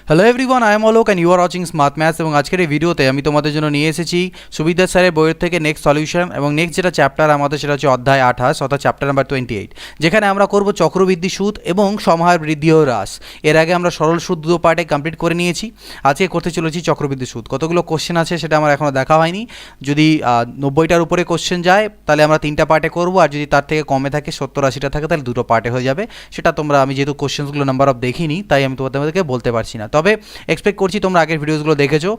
Hello everyone, I am Alok and you are watching smart maths. এবং আজকের এই ভিডিওতে আমি তোমাদের জন্য নিয়ে এসেছি সুবিধা স্যারের বইয়ের থেকে নেক্সট সলিউশন এবং নেক্সট যেটা চ্যাপ্টার আমাদের সেটা হচ্ছে অধ্যায় 28 অর্থাৎ চ্যাপ্টার নাম্বার 28, যেখানে আমরা করব চক্রবৃদ্ধি সুদ এবং সমাহার বৃদ্ধি ও হ্রাস। এর আগে আমরা সরল সুদ দুটো পার্টে কমপ্লিট করে নিয়েছি, আজকে করতে চলেছি চক্রবৃদ্ধি সুদ। কতগুলো কোশ্চেন আছে সেটা আমার এখনও দেখা হয়নি। যদি 90টার উপরে কোশ্চেন যায় তাহলে আমরা 3টা পার্টে করব, আর যদি তার থেকে কমে থাকে 70-80টা থাকে তাহলে 2টো পার্টে হয়ে যাবে। সেটা তোমরা, আমি যেহেতু কোশ্চেনগুলো নাম্বার অফ দেখিনি তাই আমি তোমাদেরকে বলতে পারছি না, তবে এক্সপেক্ট করছি তোমরা আগের ভিডিওসগুলো দেখেছো,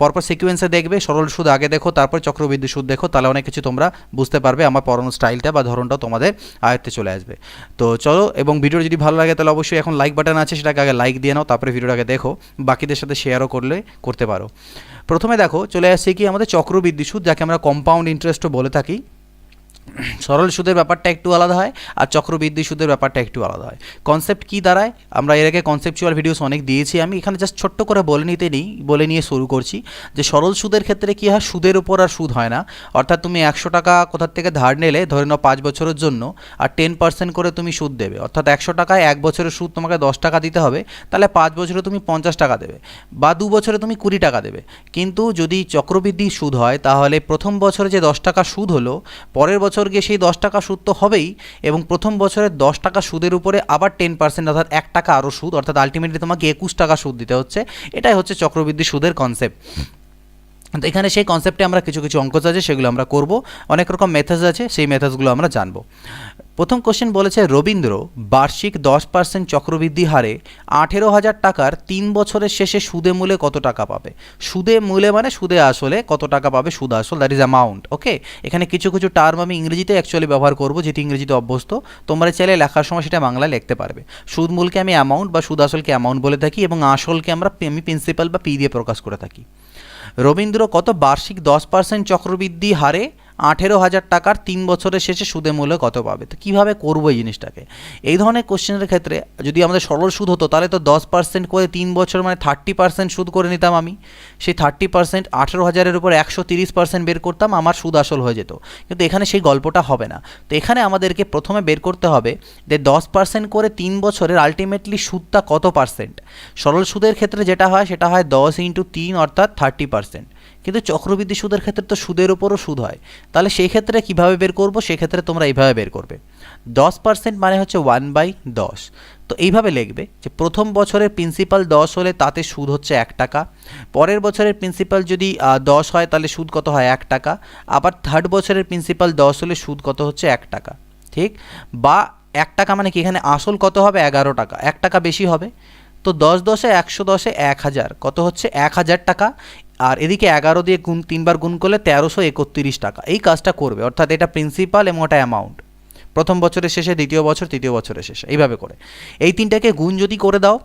পরপর সিকোয়েন্সে দেখবে। সরল সুদ আগে দেখো, তারপর চক্রবৃদ্ধি সুদ দেখো, তাহলে অনেক কিছু তোমরা বুঝতে পারবে। আমার পড়ানোর স্টাইলটা বা ধরনটাও তোমাদের আয়ত্তে চলে আসবে। তো চলো, এবং ভিডিও যদি ভালো লাগে তাহলে অবশ্যই এখন লাইক বাটন আছে, সেটাকে আগে লাইক দিয়ে নাও, তারপরে ভিডিওটাকে দেখো, বাকিদের সাথে শেয়ারও করতে পারো। প্রথমে দেখো চলে আসছে কি আমাদের চক্রবৃদ্ধি সুদ, যাকে আমরা কম্পাউন্ড ইন্টারেস্টও বলে থাকি। সরল সুদের ব্যাপারটা একটু আলাদা হয় আর চক্রবৃদ্ধি সুদের ব্যাপারটা একটু আলাদা হয়। কনসেপ্ট কী দাঁড়ায়, আমরা এর আগে কনসেপচুয়াল ভিডিওস অনেক দিয়েছি, আমি এখানে জাস্ট ছোট্ট করে বলে নিয়ে শুরু করছি যে সরল সুদের ক্ষেত্রে কী হয়, সুদের উপর আর সুদ হয় না। অর্থাৎ তুমি 100 টাকা কোথার থেকে ধার নিলে, ধরে নাও 5 বছরের জন্য, আর 10% করে তুমি সুদ দেবে। অর্থাৎ 100 টাকায় 1 বছরের সুদ তোমাকে 10 টাকা দিতে হবে, তাহলে 5 বছরে তুমি 50 টাকা দেবে, বা 2 বছরে তুমি 20 টাকা দেবে। কিন্তু যদি চক্রবৃদ্ধি সুদ হয় তাহলে প্রথম বছরে যে 10 টাকা সুদ হলো, পরের বছর গিয়ে সেই 10 টাকা সুদ তো হবেই, এবং প্রথম বছরে 10 টাকা সুদের উপরে আবার 10% অর্থাৎ 1 টাকা আরও সুদ, অর্থাৎ আলটিমেটলি তোমাকে 21 টাকা সুদ দিতে হচ্ছে। এটাই হচ্ছে চক্রবৃদ্ধি সুদের কনসেপ্ট। তো এখানে সেই কনসেপ্টে আমরা কিছু অঙ্ক আছে সেগুলো আমরা করব, অনেক রকম মেথডস আছে, সেই মেথডসগুলো আমরা জানবো। প্রথম কোশ্চেন বলেছে, রবীন্দ্র বার্ষিক 10% চক্রবৃদ্ধি হারে 18,000 টাকার 3 বছরের শেষে সুদে মূলে কত টাকা পাবে। সুদে মূলে মানে সুদে আসলে কত টাকা পাবে, সুদ আসল, দ্যাট ইজ অ্যামাউন্ট। ওকে, এখানে কিছু টার্ম আমি ইংরেজিতে অ্যাকচুয়ালি ব্যবহার করব, যেটি ইংরেজিতে অভ্যস্ত, তোমরা চাইলে লেখার সময় সেটা বাংলায় লিখতে পারবে। সুদ মূলকে আমি অ্যামাউন্ট বা সুদ আসলকে অ্যামাউন্ট বলে থাকি, এবং আসলকে আমি প্রিন্সিপাল বা পি দিয়ে প্রকাশ করে থাকি। রবীন্দ্র কত বার্ষিক 10% চক্রবৃদ্ধি হারে 18,000 টাকার 3 বছরের শেষে সুদে মূল্য কত পাবে। তো কীভাবে করবো এই জিনিসটাকে, এই ধরনের কোশ্চেনের ক্ষেত্রে যদি আমাদের সরল সুদ হতো তাহলে তো 10% করে 3 বছর মানে 30% সুদ করে নিতাম আমি। সেই 30% 18,000-এর উপর 130% বের করতাম, আমার সুদ আসল হয়ে যেত। কিন্তু এখানে সেই গল্পটা হবে না। তো এখানে আমাদেরকে প্রথমে বের করতে হবে যে 10% করে 3 বছরের আলটিমেটলি সুদটা কত পার্সেন্ট। সরল সুদের ক্ষেত্রে যেটা হয় সেটা হয় 10 × 3 অর্থাৎ 30%। কিন্তু চক্রবৃদ্ধি সুদের ক্ষেত্রে তো সুদের উপরও সুদ হয়, তাহলে সেই ক্ষেত্রে কীভাবে বের করব, সেক্ষেত্রে তোমরা এইভাবে বের করবে। 10% মানে হচ্ছে 1/10। তো এইভাবে লিখবে যে প্রথম বছরের প্রিন্সিপাল 10 হলে তাতে সুদ হচ্ছে 1 টাকা, পরের বছরের প্রিন্সিপাল যদি 10 হয় তাহলে সুদ কত হয় 1 টাকা, আবার থার্ড বছরের প্রিন্সিপাল 10 হলে সুদ কত হচ্ছে 1 টাকা। ঠিক, বা 1 টাকা মানে কি, এখানে আসল কত হবে 11 টাকা, 1 টাকা বেশি হবে। তো 10 10-এ 100, 10-এ 1000, কত হচ্ছে 1000 টাকা। আর এদিকে 11 দিয়ে 3বার গুণ করলে 1331 টাকা। এই কাজটা করবে, অর্থাৎ এটা প্রিন্সিপাল এবং ওটা অ্যামাউন্ট, প্রথম বছরের শেষে, দ্বিতীয় বছর, তৃতীয় বছরের শেষে, এইভাবে করে এই তিনটাকে গুণ যদি করে দাও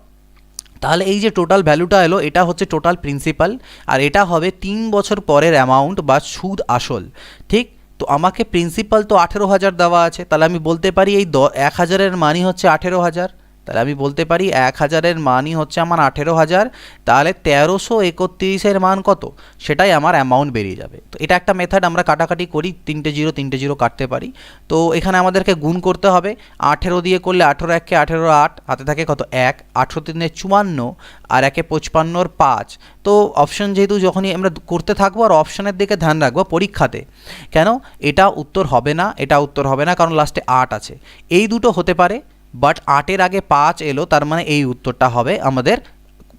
তাহলে এই যে টোটাল ভ্যালুটা এলো এটা হচ্ছে টোটাল প্রিন্সিপাল, আর এটা হবে 3 বছর পরের অ্যামাউন্ট বা সুদ আসল। ঠিক, তো আমাকে প্রিন্সিপাল তো 18,000 দেওয়া আছে, তাহলে আমি বলতে পারি এই 1000-এর মানই হচ্ছে 18,000। তাহলে আমি বলতে পারি 1000-এর মানই হচ্ছে আমার 18,000, তাহলে 1331-এর মান কত, সেটাই আমার অ্যামাউন্ট বেরিয়ে যাবে। তো এটা একটা মেথড, আমরা কাটাকাটি করি, 3টে জিরো কাটতে পারি। তো এখানে আমাদেরকে গুণ করতে হবে, 18 দিয়ে করলে 18 1 18 8, হাতে থাকে কত 1, 18 3 54, আর 1 55 5। তো অপশন যেহেতু যখনই আমরা করতে থাকবো আর অপশনের দিকে ধ্যান রাখবো পরীক্ষাতে, কেন এটা উত্তর হবে না, এটা উত্তর হবে না, কারণ লাস্টে 8 আছে। এই দুটো হতে পারে, বাট 8-এর আগে 5 এলো, তার মানে এই উত্তরটা হবে আমাদের।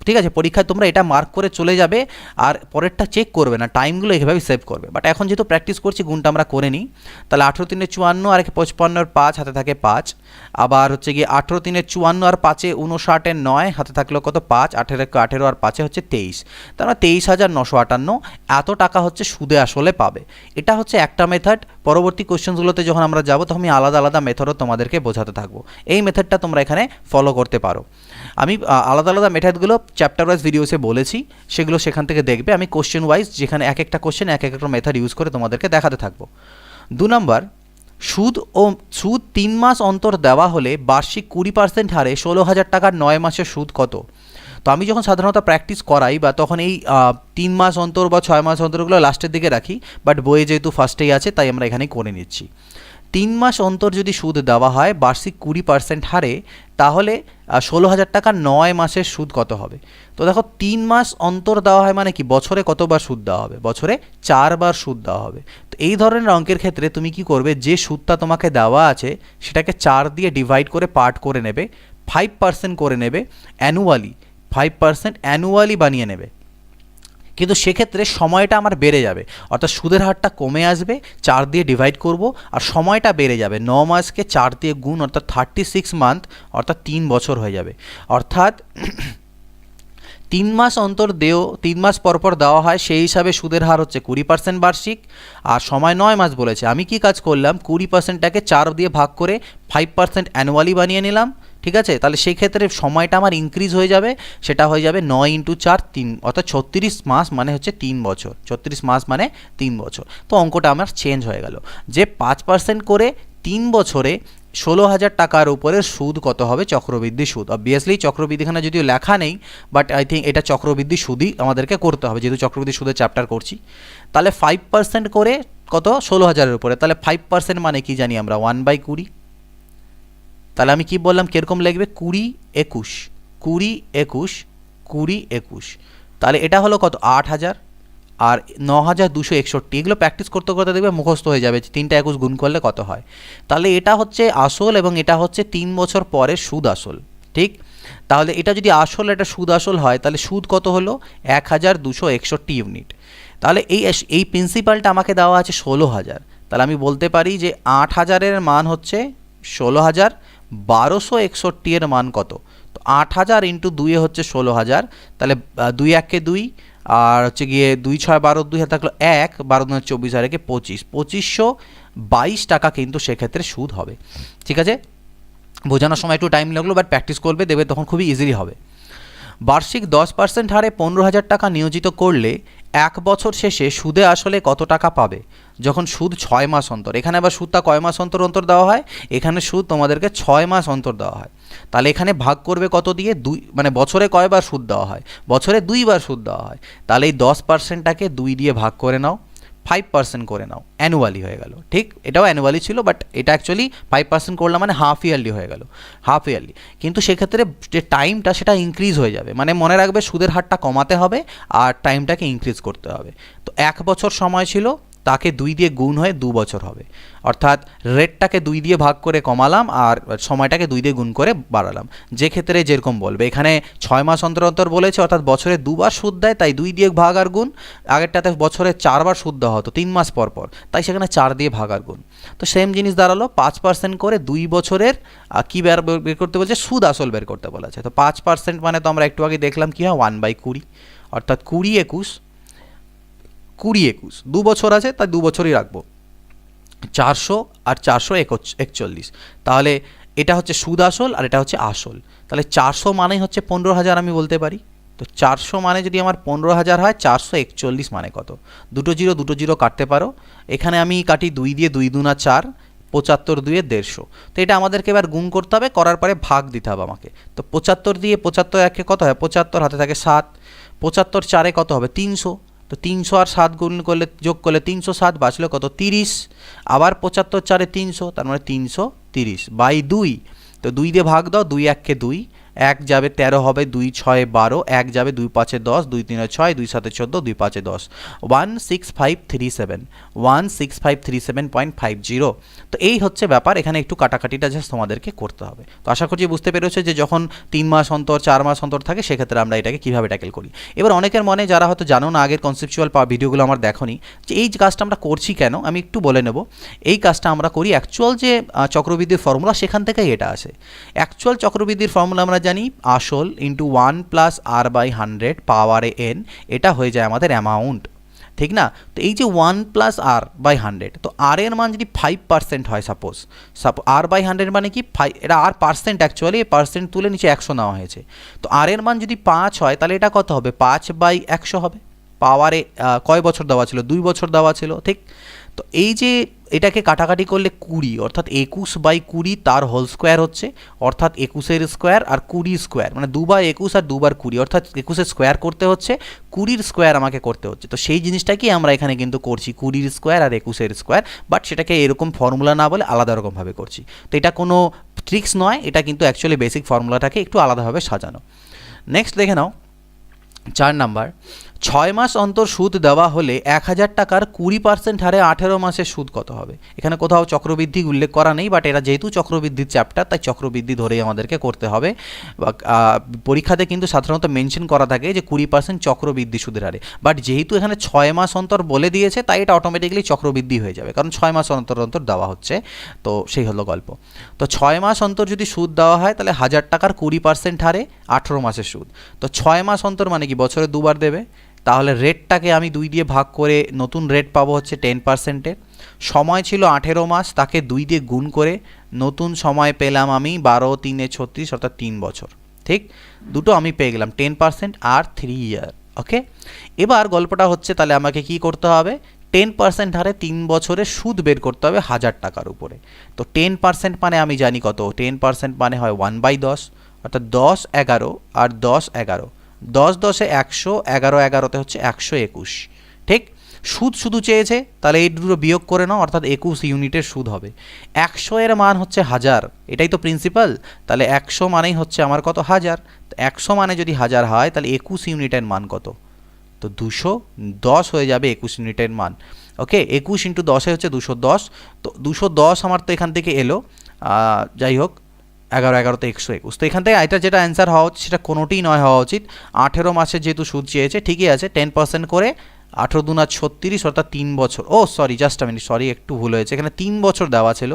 ঠিক আছে, পরীক্ষায় তোমরা এটা মার্ক করে চলে যাবে, আর পরেরটা চেক করবে না, টাইমগুলো এইভাবে সেভ করবে। বাট এখন যেহেতু প্র্যাকটিস করছি, গুণটা আমরা করে নিই। তাহলে 18 3 54 আর 55 5, হাতে থাকে 5। আবার হচ্ছে গিয়ে 18 3 54 আর 5 59 9, হাতে থাকলো কত 5, 18 আর 5 হচ্ছে 23। তার মানে 23,958 এত টাকা হচ্ছে সুদে আসলে পাবে। এটা হচ্ছে একটা মেথড। পরবর্তী কোশ্চেনগুলোতে যখন আমরা যাব তখন আমি আলাদা আলাদা মেথডও তোমাদেরকে বোঝাতে থাকবো। এই মেথডটা তোমরা এখানে ফলো করতে পারো। আমি আলাদা আলাদা মেথডগুলো চ্যাপ্টার ওয়াইজ ভিডিওসে বলেছি, সেগুলো সেখান থেকে দেখবে। আমি কোশ্চেন ওয়াইজ যেখানে এক একটা কোশ্চেন এক একটা মেথড ইউজ করে তোমাদেরকে দেখাতে থাকবো। 2 নম্বর, সুদ 3 মাস অন্তর দেওয়া হলে বার্ষিক 20% হারে 16,000 টাকার 9 মাসের সুদ কত। তো আমি যখন সাধারণত প্র্যাকটিস করাই বা তখন এই 3 মাস অন্তর বা 6 মাস অন্তরগুলো লাস্টের দিকে রাখি, বাট বইয়ে যেহেতু ফার্স্টেই আছে তাই আমরা এখানেই করে নিচ্ছি। 3 মাস অন্তর যদি সুদ দেওয়া হয় বার্ষিক 20% হারে, তাহলে 16,000 টাকা 9 মাসের সুদ কত হবে? তো দেখো 3 মাস অন্তর দেওয়া হয় মানে কি, বছরে কতবার সুদ দেওয়া হবে? বছরে 4 বার সুদ দেওয়া হবে। তো এই ধরনের অঙ্কের ক্ষেত্রে তুমি কি করবে, যে সুদটা তোমাকে দেওয়া আছে সেটাকে 4 দিয়ে ডিভাইড করে পার্ট করে নেবে, 5% করে নেবে অ্যানুয়ালি, 5% অ্যানুয়ালি বানিয়ে নেবে। কিন্তু সেক্ষেত্রে সময়টা আমার বেড়ে যাবে, অর্থাৎ সুদের হারটা কমে আসবে, 4 দিয়ে ডিভাইড করব, আর সময়টা বেড়ে যাবে, 9 মাসকে 4 দিয়ে গুণ, অর্থাৎ 36 মান্থ, অর্থাৎ 3 বছর হয়ে যাবে। অর্থাৎ 3 মাস অন্তর 3 মাস পরপর দেওয়া হয়, সেই হিসাবে সুদের হার হচ্ছে 20% বার্ষিক, আর সময় 9 মাস বলেছে। আমি কি কাজ করলাম, 20%টাকে 4 দিয়ে ভাগ করে 5% অ্যানুয়ালি বানিয়ে নিলাম, ঠিক আছে? তাহলে সেই ক্ষেত্রে সময়টা আমার ইনক্রিজ হয়ে যাবে, সেটা হয়ে যাবে 9 × 4 3, অর্থাৎ 36 মাস মানে হচ্ছে 3 বছর, 36 মাস মানে 3 বছর। তো অঙ্কটা আমার চেঞ্জ হয়ে গেল, যে 5% করে 3 বছরে 16,000 টাকার উপরে সুদ কত হবে, চক্রবৃদ্ধি সুদ। অবভিয়াসলি চক্রবৃদ্ধি এখানে যদিও লেখা নেই, বাট আই থিঙ্ক এটা চক্রবৃদ্ধি সুদই আমাদেরকে করতে হবে, যেহেতু চক্রবৃদ্ধি সুদের চ্যাপ্টার করছি। তাহলে 5% করে কত, 16,000-এর উপরে, তাহলে 5% মানে কি জানি আমরা, 1/20। তাহলে আমি কি বললাম, কীরকম লিখবে, 20 21 20 21 20 21, তাহলে এটা হলো কত, 8,000 আর 9,261। এগুলো প্র্যাকটিস করতে করতে দেখবে মুখস্থ হয়ে যাবে, 3টা 21 গুণ করলে কত হয়। তাহলে এটা হচ্ছে আসল এবং এটা হচ্ছে 3 বছর পরে সুদ আসল, ঠিক? তাহলে এটা যদি আসল, এটা সুদ আসল হয়, তাহলে সুদ কত হলো, 1,261 ইউনিট। তাহলে এই প্রিন্সিপালটা আমাকে দেওয়া আছে 16,000, তাহলে আমি বলতে পারি যে 8,000-এর মান হচ্ছে 16,000, 1,261 এর মান কত? তো 8,000 × 2 হচ্ছে 16,000, তাহলে 2 1 2, আর হচ্ছে গিয়ে 2 6 12, 2 হাতে থাকলো 1, 12 2 24, আর 25, 2,522 টাকা কিন্তু সেক্ষেত্রে সুদ হবে। ঠিক আছে, বোঝানোর সময় একটু টাইম লাগলো, বাট প্র্যাকটিস করবে, দেখবে তখন খুবই ইজিলি হবে। বার্ষিক 10% হারে 15,000 টাকা নিয়োজিত করলে 1 বছর শেষে সুদে আসলে কত টাকা পাবে, যখন সুদ 6 মাস অন্তর। এখানে আবার সুদটা কয় মাস অন্তর অন্তর দেওয়া হয়, এখানে সুদ তোমাদেরকে 6 মাস অন্তর দেওয়া হয়। তাহলে এখানে ভাগ করবে কত দিয়ে, 2, মানে বছরে কয়বার সুদ দেওয়া হয়, বছরে 2 বার সুদ দেওয়া হয়। তাহলে এই 10%টাকে 2 দিয়ে ভাগ করে নাও, 5% করে নাও, অ্যানুয়ালি হয়ে গেল। ঠিক, এটাও অ্যানুয়ালি ছিল, বাট এটা অ্যাকচুয়ালি 5% করলাম মানে হাফ ইয়ারলি হয়ে গেল, হাফ ইয়ারলি। কিন্তু সেক্ষেত্রে যে টাইমটা সেটা ইনক্রিজ হয়ে যাবে, মানে মনে রাখবে সুদের হারটা কমাতে হবে আর টাইমটাকে ইনক্রিজ করতে হবে। তো 1 বছর সময় ছিল, তাকে 2 দিয়ে গুণ হয়ে 2 বছর হবে, অর্থাৎ রেটটাকে 2 দিয়ে ভাগ করে কমালাম আর সময়টাকে 2 দিয়ে গুণ করে বাড়ালাম। যে ক্ষেত্রে যেরকম বলবে, এখানে 6 মাস অন্তর অন্তর বলেছে, অর্থাৎ বছরে 2 বার সুদ দেয়, তাই 2 দিয়ে ভাগ আর গুণ। আগেরটাতে বছরে 4 বার সুদ দেওয়া হতো 3 মাস পর পর, তাই সেখানে 4 দিয়ে ভাগ আর গুণ। তো সেম জিনিস দাঁড়ালো, 5% করে 2 বছরের কী বের করতে বলছে, সুদ আসল বের করতে বলেছে। তো 5% মানে তো আমরা একটু আগে দেখলাম কি হয়, 1/20, অর্থাৎ 20 21 20 21, 2 বছর আছে, তাই 2 বছরই রাখবো। 400 আর 441, তাহলে এটা হচ্ছে সুদ আসল আর এটা হচ্ছে আসল। তাহলে 400 মানেই হচ্ছে 15,000 আমি বলতে পারি। তো 400 মানে যদি আমার 15,000 হয়, 441 মানে কত, দুটো জিরো কাটতে পারো। এখানে আমি কাটি 2 দিয়ে, 2 2 4, 75 2 150। তো এটা আমাদেরকে এবার গুণ করতে হবে, করার পরে ভাগ দিতে হবে আমাকে। তো 75 দিয়ে 75 1 কত হয়, 75, হাতে থাকে 7, 75 4 কত হবে, 300। তো 300 আর 7 গুণ করলে, যোগ করলে 307, বাঁচলো কত, 30। আবার 75 4 300, তার মানে 330/2। তো 2 দিয়ে ভাগ দাও, 2 1 2, 1 যাবে 13 হবে, 2 6 12, 1 যাবে 2 5 10, 2 3 6, 2 7 14, 2 5 10, 16537, 16537.50। তো এই হচ্ছে ব্যাপার, এখানে একটু কাটাকাটিটা জাস্ট তোমাদেরকে করতে হবে। তো আশা করছি বুঝতে পেরেছো যে যখন 3 মাস অন্তর 4 মাস অন্তর থাকে, সেক্ষেত্রে আমরা এটাকে কীভাবে ট্যাকেল করি। এবার অনেকের মনে, যারা হয়তো জানো না, আগের কনসেপচুয়াল ভিডিওগুলো আমার দেখোনি, যে এই কাজটা আমরা করছি কেন, আমি একটু বলে নেব। এই কাজটা আমরা করি অ্যাকচুয়াল যে চক্রবৃদ্ধির ফর্মুলা, সেখান থেকেই এটা আসে। অ্যাকচুয়াল চক্রবৃদ্ধির ফর্মুলা আমরা জানি, আসল ইন্টু 1 + r/100 পাওয়ারে n, এটা হয়ে যায় আমাদের অ্যামাউন্ট, ঠিক না? তো এই যে 1 + r/100, তো r এর মান যদি 5% হয়, সাপোজ r/100 মানে কি, এটা r পার্সেন্ট, অ্যাকচুয়ালি পার্সেন্ট তুলে নিচে 100 নেওয়া হয়েছে। তো r এর মান যদি 5 হয়, তাহলে এটা কত হবে, 5/100 হবে। পাওয়ারে কয় বছর দেওয়া ছিল, 2 বছর দেওয়া ছিল, ঠিক? তো এই যে এটাকে কাটাকাটি করলে 20 অর্থাৎ 21/20 তার হোল স্কোয়ার হচ্ছে, অর্থাৎ 21-এর স্কোয়ার আর 20 স্কোয়ার, মানে 2/21 আর 2/20, অর্থাৎ 21-এর স্কোয়ার করতে হচ্ছে, 20-র স্কোয়ার আমাকে করতে হচ্ছে। তো সেই জিনিসটাকেই আমরা এখানে কিন্তু করছি, 20-র স্কোয়ার আর 21-এর স্কোয়ার, বাট সেটাকে এরকম ফর্মুলা না বলে আলাদা রকমভাবে করছি। তো এটা কোনো ট্রিক্স নয়, এটা কিন্তু অ্যাকচুয়ালি বেসিক ফর্মুলাটাকে একটু আলাদাভাবে সাজানো। নেক্সট দেখে নাও 4 নাম্বার, 6 মাস অন্তর সুদ দেওয়া হলে 1000 টাকার 20% হারে 18 মাসের সুদ কত হবে? এখানে কোথাও চক্রবৃদ্ধি উল্লেখ করা নেই, বাট এটা যেহেতু চক্রবৃদ্ধির চ্যাপ্টার তাই চক্রবৃদ্ধি ধরেই আমাদেরকে করতে হবে। পরীক্ষাতে কিন্তু সাধারণত মেনশন করা থাকে যে 20% চক্রবৃদ্ধি সুদের হারে, বাট যেহেতু এখানে 6 মাস অন্তর বলে দিয়েছে তাই এটা অটোমেটিক্যালি চক্রবৃদ্ধি হয়ে যাবে, কারণ 6 মাস অন্তর অন্তর দেওয়া হচ্ছে। তো সেই হলো গল্প। তো 6 মাস অন্তর যদি সুদ দেওয়া হয় তাহলে 1000 টাকার 20% হারে 18 মাসের সুদ। তো 6 মাস অন্তর মানে কি বছরে দুবার দেবে, তাহলে রেটটাকে আমি 2 দিয়ে ভাগ করে নতুন রেট পাবো হচ্ছে 10%-এর। সময় ছিল 18 মাস, তাকে 2 দিয়ে গুণ করে নতুন সময় পেলাম আমি 12×3=36, অর্থাৎ 3 বছর। ঠিক, দুটো আমি পেয়ে গেলাম 10% আর 3 ইয়ার। ওকে, এবার গল্পটা হচ্ছে তাহলে আমাকে কি করতে হবে, 10% হারে 3 বছরের সুদ বের করতে হবে 1000 টাকার উপরে। তো 10% মানে আমি জানি কত, 10% মানে হয় 1/10, অর্থাৎ 10 11 আর 10 11, 10 10-এ 100, 11 11-তে হচ্ছে 121। ঠিক, সুদ শুধু চেয়েছে, তাহলে এই দুটো বিয়োগ করে নাও, অর্থাৎ 21 ইউনিটের সুদ হবে। 100-এর মান হচ্ছে 1000, এটাই তো প্রিন্সিপাল, তাহলে 100 মানেই হচ্ছে আমার কত, 1000। 100 মানে যদি 1000 হয় তাহলে 21 ইউনিটের মান কত, তো 210 হয়ে যাবে 21 ইউনিটের মান। ওকে, 21 × 10 হচ্ছে 210। তো 210 আমার তো এখান থেকে এলো, যাই হোক 11 11-তে 121। তো এখান থেকে এটা যেটা অ্যান্সার হওয়া উচিত সেটা কোনোটিই নয় হওয়া উচিত। 18 মাসের যেহেতু সুদ চেয়েছে, ঠিকই আছে, 10% করে 18 × 2 = 36, অর্থাৎ 3 বছর। ও সরি, জাস্ট মিনিট, সরি একটু ভুল হয়েছে, এখানে 3 বছর দেওয়া ছিল,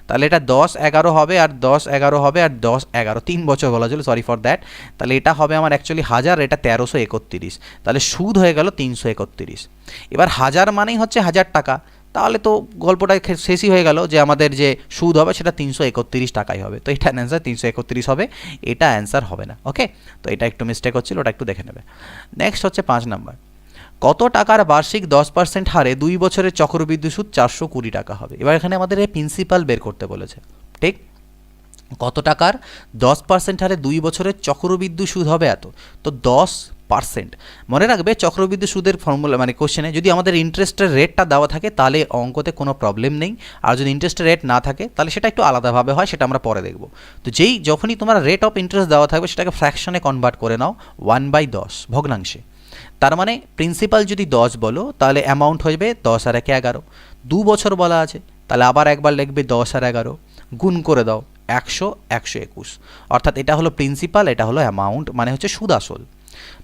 তাহলে এটা 10 11 হবে আর 10 11 হবে আর 10 11, 3 বছর বলা ছিল, সরি ফর দ্যাট। তাহলে এটা হবে আমার অ্যাকচুয়ালি 1000, এটা 1331, তাহলে সুদ হয়ে গেল 331। এবার 1000 মানেই হচ্ছে 1000 টাকা, তাহলে তো গল্পটা শেষই হয়ে গেল যে আমাদের যে সুদ হবে সেটা 331 টাকাই হবে। তো এটা অ্যান্সার 331 হবে, এটা অ্যান্সার হবে না। ওকে, তো এটা একটু মিস্টেক হচ্ছিল, ওটা একটু দেখে নেবে। নেক্সট হচ্ছে 5 নাম্বার, কত টাকার বার্ষিক 10% হারে 2 বছরের চক্রবৃদ্ধি সুদ 420 টাকা হবে? এবার এখানে আমাদের এই প্রিন্সিপাল বের করতে বলেছে। ঠিক, কত টাকার 10% হারে 2 বছরের চক্রবৃদ্ধি সুদ হবে এত, তো 10%। মনে রাখবে চক্রবৃদ্ধি সুদের ফর্মুলা মানে কোশ্চেনে যদি আমাদের ইন্টারেস্টের রেটটা দেওয়া থাকে তাহলে অঙ্কতে কোনো প্রবলেম নেই, আর যদি ইন্টারেস্টের রেট না থাকে তাহলে সেটা একটু আলাদাভাবে হয়, সেটা আমরা পরে দেখব। তো যখনই তোমার রেট অফ ইন্টারেস্ট দেওয়া থাকবে সেটাকে ফ্র্যাকশনে কনভার্ট করে নাও 1/10 ভগ্নাংশে। তার মানে প্রিন্সিপাল যদি 10 বলো তাহলে অ্যামাউন্ট হয়ে যাবে 10 আর 1 11, 2 বছর বলা আছে তাহলে আবার একবার লিখবে 10 আর 11, গুণ করে দাও 100 121, অর্থাৎ এটা হলো প্রিন্সিপাল, এটা হলো অ্যামাউন্ট, মানে হচ্ছে সুদ আসল।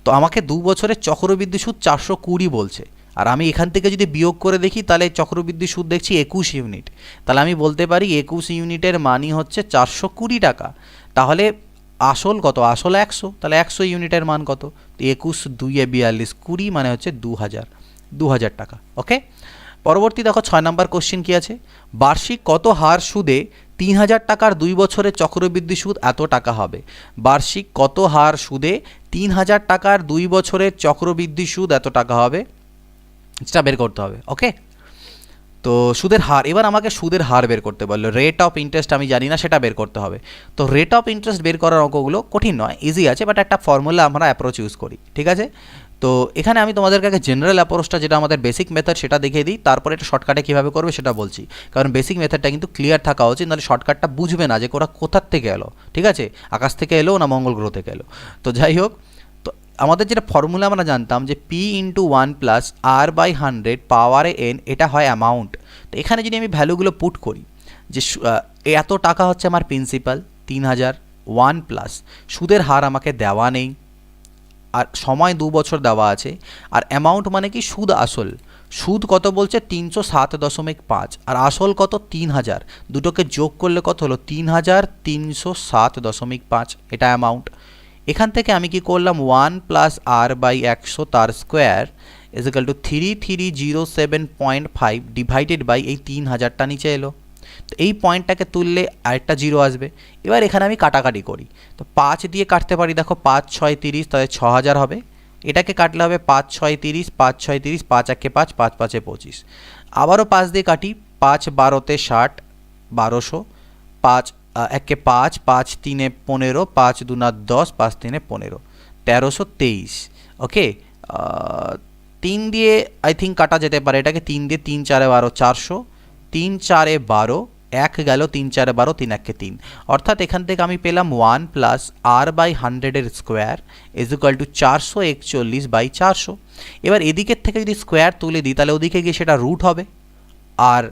তো আমাকে 2 বছরের চক্রবৃদ্ধি সুদ 420 বলছে, আর আমি এখান থেকে যদি বিয়োগ করে দেখি তাহলে চক্রবৃদ্ধি সুদ দেখছি 21 ইউনিট, তাহলে আমি বলতে পারি 21 ইউনিটের মানই হচ্ছে 420 টাকা। তাহলে আসল কত, আসল 100, তাহলে 100 ইউনিটের মান কত, 21 2 42 20 মানে হচ্ছে 2000 টাকা। ওকে, পরবর্তী দেখো 6 নাম্বার কোশ্চেন কি আছে, বার্ষিক কত হার সুদে 3000 টাকার 2 বছরের চক্রবৃদ্ধি সুদ এত টাকা হবে? বার্ষিক কত হার সুদে 3000 টাকার 2 বছরের চক্রবৃদ্ধি সুদ এত টাকা হবে, সেটা বের করতে হবে। ওকে, তো সুদের হার, এবার আমাকে সুদের হার বের করতে বললো, রেট অফ ইন্টারেস্ট আমি জানি না, সেটা বের করতে হবে। তো রেট অফ ইন্টারেস্ট বের করার অঙ্কগুলো কঠিন নয়, ইজি আছে, বাট একটা ফর্মুলা আমরা অ্যাপ্রোচ ইউজ করি। ঠিক আছে, তো এখানে আমি তোমাদেরকে আগে জেনারেল অ্যাপ্রোচটা যেটা আমাদের বেসিক মেথড সেটা দেখিয়ে দিই, তারপরে এটা শর্টকাটে কীভাবে করবে সেটা বলছি, কারণ বেসিক মেথডটা কিন্তু ক্লিয়ার থাকা উচিত, নাহলে শর্টকাটটা বুঝবে না যে ওরা কোথার থেকে এলো। ঠিক আছে, আকাশ থেকে এলো না মঙ্গল গ্রহ থেকে এলো। তো যাই হোক, তো আমাদের যেটা ফর্মুলা আমরা জানতাম যে P × 1 + R/100 পাওয়ারে n, এটা হয় অ্যামাউন্ট। তো এখানে যদি আমি ভ্যালুগুলো পুট করি যে এত টাকা হচ্ছে আমার প্রিন্সিপাল 3000, 1 সুদের হার আমাকে দেওয়া নেই, আর সময় 2 বছর দেওয়া আছে, আর অ্যামাউন্ট মানে কি সুদ আসল, সুদ কত বলছে 307.5, আর আসল কত 3000, দুটোকে যোগ করলে কত হলো 3307.5, এটা অ্যামাউন্ট। এখান থেকে আমি কি করলাম 1 + R/100 তার স্কোয়ার = 3307.5 ডিভাইডেড বাই এই 3000টা নিচে এলো। তো এই পয়েন্টটাকে তুললে আরেকটা জিরো আসবে। এবার এখানে আমি কাটাকাটি করি, তো 5 দিয়ে কাটতে পারি, দেখো 5 6 30, তাহলে 6000 হবে। এটাকে কাটলে হবে 5 6 30, 5 6 30, 5 1 5, 5 5 25, আবারও 5 দিয়ে কাটি, 5 12 60, 1200, 5 একে 5, 5 3 15, 5 2 10, 5 3 15, 1323। ওকে, 3 দিয়ে আই থিঙ্ক কাটা যেতে পারে এটাকে, 3 দিয়ে 3 4 12, 400, 3 4 12, 1 গেল, 3 4 12, 3 1 3, অর্থাৎ এখান থেকে আমি পেলাম 1 প্লাস আর বাই 100 এর স্কোয়ার ইজ ইকুয়াল টু 441/400। এবার এদিকের থেকে যদি স্কোয়ার তুলে দিই তাহলে ওদিকে গিয়ে সেটা রুট হবে, আর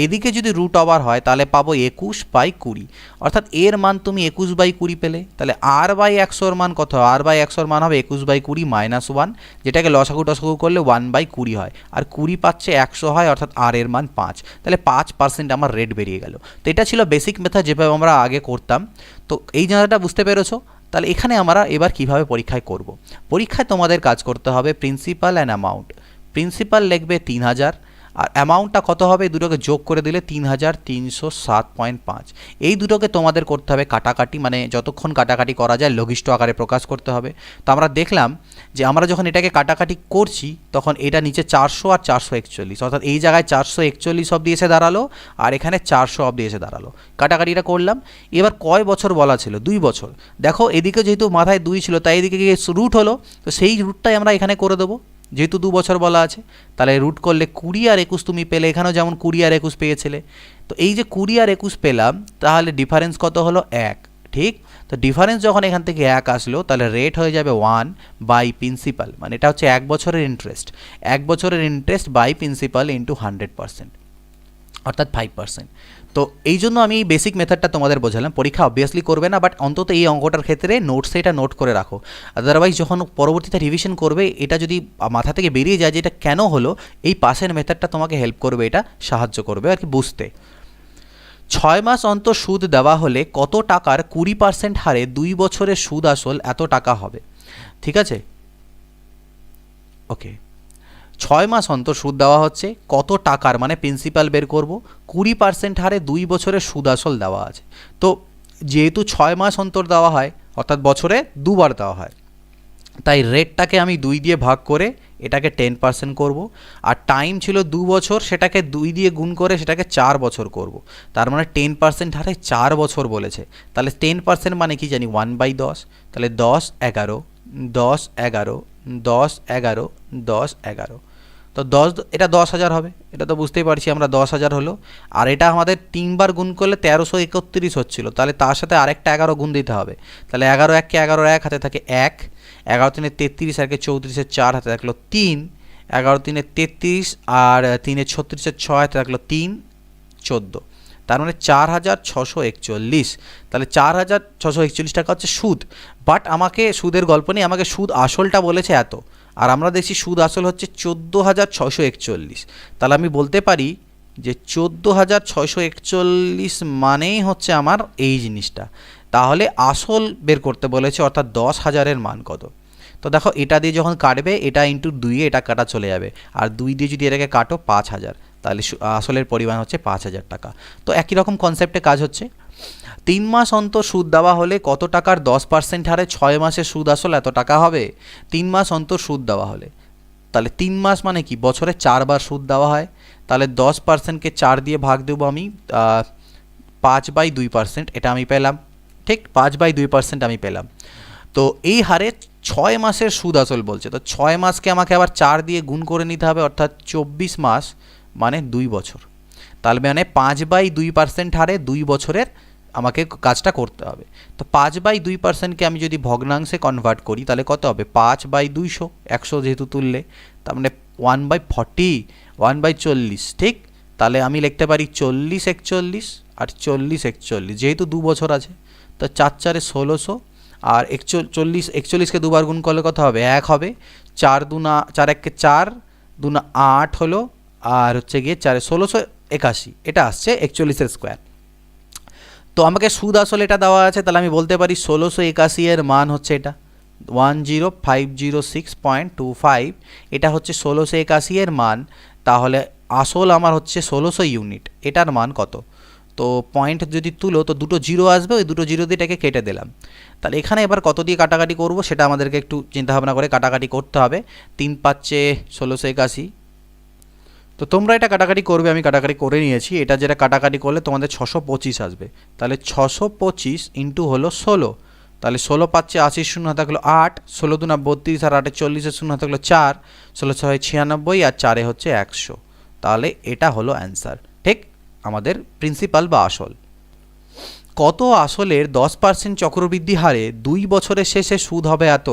এদিকে যদি রুট ওভার হয় তাহলে পাবো 21/20, অর্থাৎ এর মান তুমি 21/20 পেলে। তাহলে আর বাই 100 মান কত হবে? আর বাই 100 মান হবে 21/20 -1, যেটাকে লসাগু টসাগু করলে 1/20 হয়, আর 20 পাচ্ছে 100 হয়, অর্থাৎ আর এর মান 5। তাহলে 5% আমার রেট বেরিয়ে গেল। তো এটা ছিল বেসিক মেথড যেভাবে আমরা আগে করতাম। তো এই জায়গাটা বুঝতে পেরেছো? তাহলে এখানে আমরা এবার কিভাবে পরীক্ষায় করব। পরীক্ষায় তোমাদের কাজ করতে হবে প্রিন্সিপাল অ্যান্ড অ্যামাউন্ট। প্রিন্সিপাল লিখবে 3000, আর অ্যামাউন্টটা কত হবে? দুটোকে যোগ করে দিলে 3307.5। এই দুটোকে তোমাদের করতে হবে কাটাকাটি, মানে যতক্ষণ কাটাকাটি করা যায় লঘিষ্ঠ আকারে প্রকাশ করতে হবে। তো আমরা দেখলাম যে আমরা যখন এটাকে কাটাকাটি করছি তখন এটা নিচে 400 আর 441, অর্থাৎ এই জায়গায় 441 অবধি এসে দাঁড়ালো, আর এখানে 400 অবধি এসে দাঁড়ালো। কাটাকাটিটা করলাম। এবার কয় বছর বলা ছিল? 2 বছর। দেখো এদিকে যেহেতু মাথায় 2 ছিল তাই এদিকে গিয়ে রুট হলো, তো সেই রুটটাই আমরা এখানে করে দেবো, যেহেতু 2 বছর বলা আছে। তাহলে রুট করলে 20 আর 21 তুমি পেলে, এখানেও যেমন 20 আর 21 পেয়েছিলে। তো এই যে 20 আর 21 পেলাম, তাহলে ডিফারেন্স কত হলো? 1। ঠিক, তো ডিফারেন্স যখন এখান থেকে 1 আসলো তাহলে রেট হয়ে যাবে 1 বাই প্রিন্সিপাল, মানে এটা হচ্ছে 1 বছরের ইন্টারেস্ট। 1 বছরের ইন্টারেস্ট বাই প্রিন্সিপাল ইন্টু 100%, অর্থাৎ 5%। তো এই জন্য আমি এই বেসিক মেথডটা তোমাদের বোঝালাম। পরীক্ষা অবভিয়াসলি করবে না, বাট অন্তত এই অঙ্কটার ক্ষেত্রে নোটসে এটা নোট করে রাখো। আদারওয়াইজ যখন পরবর্তীতে রিভিশন করবে এটা যদি মাথা থেকে বেরিয়ে যায় যে এটা কেন হলো, এই পাশের মেথডটা তোমাকে হেল্প করবে, এটা সাহায্য করবে আর কি বুঝতে। 6 মাস অন্তর সুদ দেওয়া হলে কত টাকার 20% হারে 2 বছরের সুদ আসল এত টাকা হবে। ঠিক আছে, ওকে। 6 মাস অন্তর সুদ দেওয়া হচ্ছে, কত টাকার মানে প্রিন্সিপাল বের করব, 20% হারে 2 বছরের সুদ আসল দেওয়া আছে। তো যেহেতু 6 মাস অন্তর দেওয়া হয়, অর্থাৎ বছরে 2 বার দেওয়া হয়, তাই রেটটাকে আমি 2 দিয়ে ভাগ করে এটাকে 10% করব, আর টাইম ছিল 2 বছর, সেটাকে 2 দিয়ে গুণ করে সেটাকে 4 বছর করব। তার মানে 10% হারে 4 বছর বলেছে। তাহলে 10% মানে কি জানি 1/10, তাহলে 10 11 10 11 10 11 10 11, তো 10 এটা 10,000 হবে, এটা তো বুঝতেই পারছি আমরা 10,000 হলো। আর এটা আমাদের 3 বার গুণ করলে 1331 হচ্ছিল, তাহলে তার সাথে আরেকটা 11 গুণ দিতে হবে। তাহলে 11 1 কে 11 1 হাতে থাকে 1, 11 3 33 আর 34 4 হাতে থাকলো 3, 11 3 33 আর 3 36 6 হাতে থাকলো 3, 14। তার মানে 4,641। তাহলে 4,641 টাকা হচ্ছে সুদ। বাট আমাকে সুদের গল্প নেই, আমাকে সুদ আসলটা বলেছে এত, আর আমরা দেখছি সুদ আসল হচ্ছে 14,641। তাহলে আমি বলতে পারি যে 14,641 মানেই হচ্ছে আমার এই জিনিসটা। তাহলে আসল বের করতে বলেছে, অর্থাৎ 10,000-এর মান কত। তো দেখো এটা দিয়ে যখন কাটবে, এটা ইন্টু 2 এটা কাটা চলে যাবে, আর 2 দিয়ে যদি এটাকে কাটো 5,000, তাহলে আসলের পরিমাণ হচ্ছে 5,000 টাকা। তো একই রকম কনসেপ্টে কাজ হচ্ছে। 3 মাস অন্তর সুদ দেওয়া হলে কত টাকার 10% হারে 6 মাসের সুদ আসল এত টাকা হবে। 3 মাস অন্তর সুদ দেওয়া হলে, তাহলে 3 মাস মানে কি বছরে 4 বার সুদ দেওয়া হয়, তাহলে 10%কে 4 দিয়ে ভাগ দেবো আমি, 5/2%, এটা আমি পেলাম। ঠিক, 5/2% আমি পেলাম। তো এই হারে 6 মাসের সুদ আসল বলছে, তো 6 মাসকে আমাকে আবার 4 দিয়ে গুণ করে নিতে হবে, অর্থাৎ 24 মাস মানে 2 বছর। তাহলে মানে 5/2% হারে 2 বছরের আমাকে কাজটা করতে হবে। তো 5/2%কে আমি যদি ভগ্নাংশে কনভার্ট করি তাহলে কত হবে? 5/200, 100 যেহেতু তুললে, তার মানে 1/40, 1/40। ঠিক, তাহলে আমি লিখতে পারি 40 41 আর 40 41, যেহেতু 2 বছর আছে, তো 4 4 1600, আর 41কে দুবার গুণ করলে কত হবে? 1 হবে। 4 2 4 1 4, 2 8 হলো, আর হচ্ছে গিয়ে 4 1681, এটা আসছে 41-এর স্কোয়ার। তো আমাকে সুদ আসলে এটা দেওয়া আছে, তাহলে আমি বলতে পারি 1681 এর মান হচ্ছে এটা 10506.25, এটা হচ্ছে 1681 এর মান। তাহলে আসল আমার হচ্ছে 1600 ইউনিট, এটার মান কত? তো পয়েন্ট যদি তুলো তো দুটো জিরো আসবে, ওই দুটো জিরো দিয়ে এটাকে কেটে দিলাম। তাহলে এখানে এবার কত দিয়ে কাটাকাটি করব সেটা আমাদেরকে একটু চিন্তাভাবনা করে কাটাকাটি করতে হবে। 3 5 1681, তো তোমরা এটা কাটাকাটি করবে, আমি কাটাকাটি করে নিয়েছি। এটা যেটা কাটাকাটি করলে তোমাদের 625 আসবে। তাহলে 625 ইন্টু হলো 16, তাহলে 16 পাচ্ছে 80, শূন্য হাতে থাকলো 8, 16 দুনা 32 আর 8 40, শূন্য হাতে থাকলো 4, 16 6 96 আর 4 হচ্ছে 100। তাহলে এটা হলো অ্যান্সার, ঠিক আমাদের প্রিন্সিপাল বা আসল। কত আসলের 10% চক্রবৃদ্ধি হারে 2 বছরের শেষে সুদ হবে এত?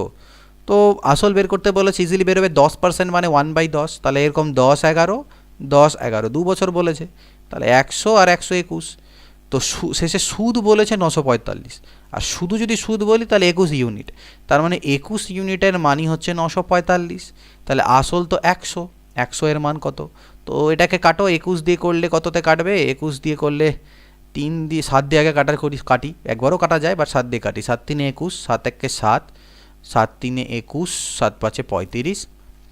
তো আসল বের করতে বলেছে, ইজিলি বেরোবে 10% মানে 1/10, তাহলে এরকম 10 11 10 11 2 বছর বলেছে, তাহলে 100 আর 121। তো শেষে সুদ বলেছে 945, আর শুধু যদি সুদ বলি তাহলে 21 ইউনিট, তার মানে 21 ইউনিটের মানই হচ্ছে 945। তাহলে আসল তো 100, 100 এর মান কত? তো এটাকে কাটো, 21 দিয়ে করলে কততে কাটবে? 21 দিয়ে করলে 3 দিয়ে 7 দিয়ে আগে কাটি, একবারও কাটা যায়, বাট 7 দিয়ে কাটি। 7 3 21, 7 1 7, 7 3 21, 7 5 35,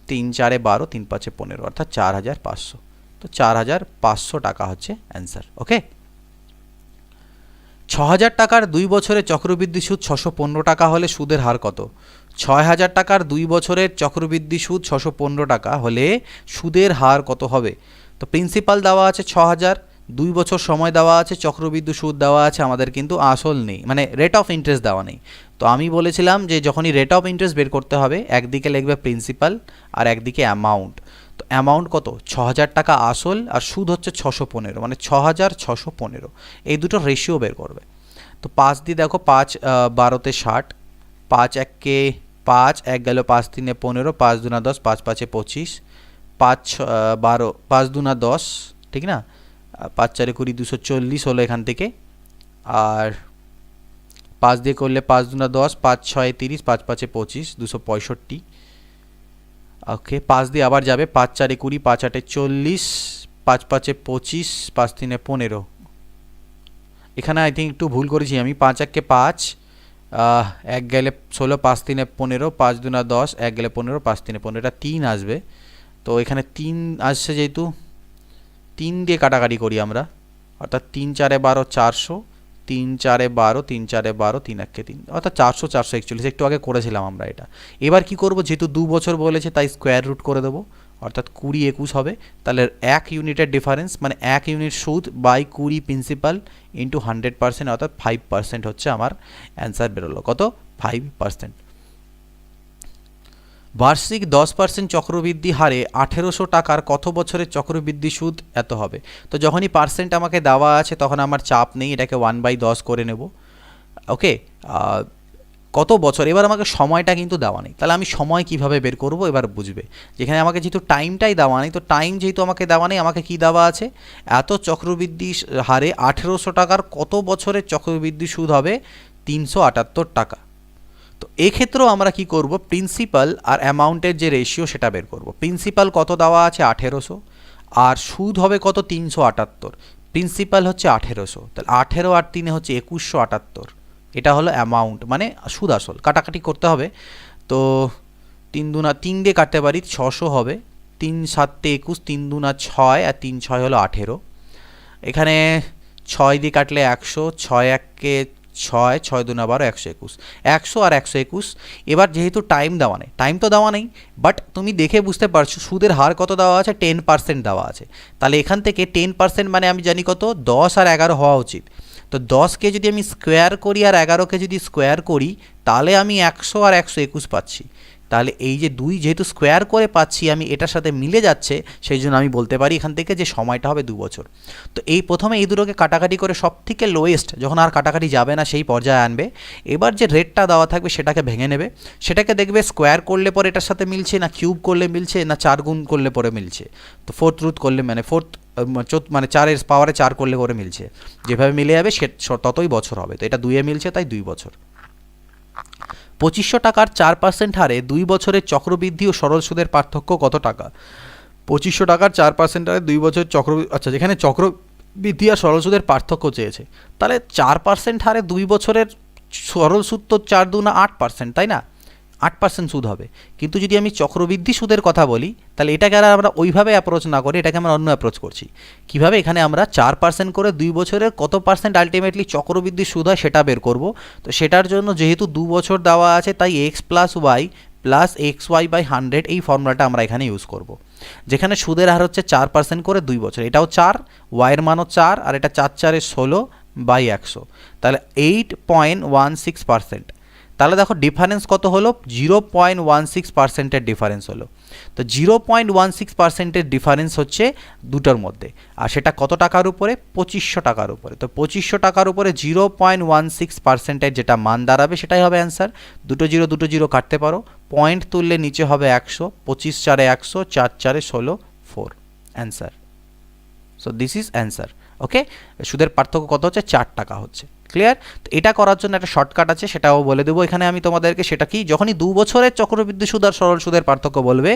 3 4 12, 3 5 15, অর্থাৎ 4500। তো 4500 টাকা হচ্ছে অ্যান্সার। ওকে, 6000 টাকার 2 বছরের চক্রবৃদ্ধি সুদ 615 টাকা হলে সুদের হার কত? 6000 টাকার 2 বছরের চক্রবৃদ্ধি সুদ 615 টাকা হলে সুদের হার কত হবে? তো প্রিন্সিপাল দেওয়া আছে 6000, 2 বছর সময় দেওয়া আছে, চক্রবৃদ্ধি সুদ দেওয়া আছে, আমাদের কিন্তু আসল নেই, মানে রেট অফ ইন্টারেস্ট দেওয়া নেই। তো আমি বলেছিলাম যে যখনই রেট অফ ইন্টারেস্ট বের করতে হবে, একদিকে লিখবে প্রিন্সিপাল আর একদিকে অ্যামাউন্ট। তো অ্যামাউন্ট কত? 6000 টাকা আসল আর সুদ হচ্ছে 615, মানে 6615, এই দুটো রেশিও বের করবে। তো 5 দিয়ে দেখো, 5 12 × 60, 5 1 5, 1 গেল 5 3 15, 5 2 10, 5 5 25, 5 12, 5 2 10, ঠিক না? 5 4 20, 240 হলো এখান থেকে। আর 5 দিয়ে করলে 5 2 10, 5 6 30, 5 5 25, 265। ওকে, 5 দিয়ে আবার যাবে, 5 4 20, 5 8 40, 5 5 25, 5 3 15। এখানে আই থিঙ্ক একটু ভুল করেছি আমি, 5 1 5, 1 গেলে 16, 5 3 15, 5 2 10, 1 গেলে 15, 5 3 15, এটা 3 আসবে। তো এখানে 3 আসছে, যেহেতু 3 দিয়ে কাটাকাটি করি আমরা, অর্থাৎ 3 4 12, 400, 3 4 12, 3 4 12, 3 1 3, অর্থাৎ 400 441, একটু আগে করেছিলাম আমরা এটা। এবার কি করব, যেহেতু 2 বছর বলেছে তাই স্কোয়ার রুট করে দেবো, অর্থাৎ 20 21 হবে। তাহলে 1 ইউনিটের ডিফারেন্স মানে 1 ইউনিট সুদ বাই 20 প্রিন্সিপাল ইন্টু 100%, অর্থাৎ 5% হচ্ছে আমার অ্যান্সার বেরোলো। কত? 5%। বার্ষিক 10% চক্রবৃদ্ধি হারে 1800 টাকার কত বছরের চক্রবৃদ্ধি সুদ এত হবে? তো যখনই পার্সেন্ট আমাকে দেওয়া আছে তখন আমার চাপ নেই, এটাকে 1/10 করে নেব। ওকে, কত বছর, এবার আমাকে সময়টা কিন্তু দেওয়া নেই, তাহলে আমি সময় কিভাবে বের করব এবার বুঝবে। যেখানে আমাকে যেহেতু টাইমটাই দেওয়া নেই, তো টাইম যেহেতু আমাকে দেওয়া নেই, আমাকে কি দেওয়া আছে? এত চক্রবৃদ্ধি হারে 1800 টাকার কত বছরের চক্রবৃদ্ধি সুদ হবে? 378 টাকা। তো এক্ষেত্রেও আমরা কি করব, প্রিন্সিপাল আর অ্যামাউন্টের যে রেশিও সেটা বের করব। প্রিন্সিপাল কত দেওয়া আছে? 1800, আর সুদ হবে কত? 378। প্রিন্সিপাল হচ্ছে 1800, তাহলে 18 আর 3 হচ্ছে 2178। এটা হলো অ্যামাউন্ট, মানে সুদ আসল। কাটাকাটি করতে হবে, তো 3 দুনা 3 দিয়ে কাটতে পারি, 600 হবে। 3 7 21, 3 দুনা 6 আর 3 6 হলো 18। এখানে 6 দিয়ে কাটলে 100, 6 1 6, 6 দুনা 12, 121, 100 আর 121। এবার যেহেতু টাইম দেওয়া নেই, টাইম তো দেওয়া নেই, বাট তুমি দেখে বুঝতে পারছো সুদের হার কত দেওয়া আছে? 10% দেওয়া আছে। তাহলে এখান থেকে 10% মানে আমি জানি কত? 10 আর 11 হওয়া উচিত। তো 10কে যদি আমি স্কোয়ার করি আর 11কে যদি স্কোয়ার করি, তাহলে আমি 100 আর 121 পাচ্ছি। তাহলে এই যে 2 যেহেতু স্কোয়ার করে পাচ্ছি আমি, এটার সাথে মিলে যাচ্ছে, সেই জন্য আমি বলতে পারি এখান থেকে যে সময়টা হবে 2 বছর। তো এই প্রথমে এই দুটোকে কাটাকাটি করে সব থেকে লোয়েস্ট যখন আর কাটাকাটি যাবে না সেই পর্যায়ে আনবে। এবার যে রেটটা দেওয়া থাকবে সেটাকে ভেঙে নেবে, সেটাকে দেখবে স্কোয়ার করলে পরে এটার সাথে মিলছে, না কিউব করলে মিলছে, না 4 গুণ করলে পরে মিলছে। তো 4th রুট করলে মানে 4 পাওয়ারে 4 করলে করে মিলছে। যেভাবে মিলে যাবে সে ততই বছর হবে। তো এটা 2 মিলছে, তাই 2 বছর। 2500 টাকার 4% হারে 2 বছরের চক্রবৃদ্ধি ও সরল সুদের পার্থক্য কত টাকা? 2500 টাকার 4% হারে 2 বছরের আচ্ছা, যেখানে চক্রবৃদ্ধি আর সরল সুদের পার্থক্য চেয়েছে, তাহলে 4% হারে 2 বছরের সরল সুদ তো 4 2 8%, তাই না? 8% সুদ হবে। কিন্তু যদি আমি চক্রবৃদ্ধি সুদের কথা বলি, তাহলে এটাকে আর আমরা ওইভাবে অ্যাপ্রোচ না করে এটাকে আমরা অন্য অ্যাপ্রোচ করছি। কিভাবে? এখানে আমরা 4% করে 2 বছরের কত পার্সেন্ট আলটিমেটলি চক্রবৃদ্ধি সুদ হয় সেটা বের করব। তো সেটার জন্য যেহেতু 2 বছর দেওয়া আছে, তাই x + y plus x Y by 100, এই ফর্মুলাটা আমরা এখানে ইউজ করব। যেখানে সুদের হার হচ্ছে 4% করে 2 বছর, এটাও 4, ওয়াইয়ের মানও 4, আর এটা 4 4 16 বাই 100, তাহলে 8.16%। তাহলে দেখো ডিফারেন্স কত হলো, 0.16%-এর ডিফারেন্স হলো। তো 0.16%-এর ডিফারেন্স হচ্ছে দুটোর মধ্যে, আর সেটা কত টাকার উপরে, 2500 টাকার উপরে। তো 2500 টাকার উপরে 0.16%-এর যেটা মান দাঁড়াবে সেটাই হবে অ্যান্সার। দুটো জিরো কাটতে পারো, পয়েন্ট তুললে নিচে হবে 100, 25 4 100, 4 4 16, 4 answer. So this is answer. Okay, সুদের পার্থক্য কত হচ্ছে, 4 টাকা হচ্ছে। ক্লিয়ার? তো এটা করার জন্য একটা শর্টকাট আছে, সেটাও বলে দেবো এখানে আমি তোমাদেরকে। সেটা কি, যখনই 2 বছরের চক্রবৃদ্ধি সুদ আর সরল সুদের পার্থক্য বলবে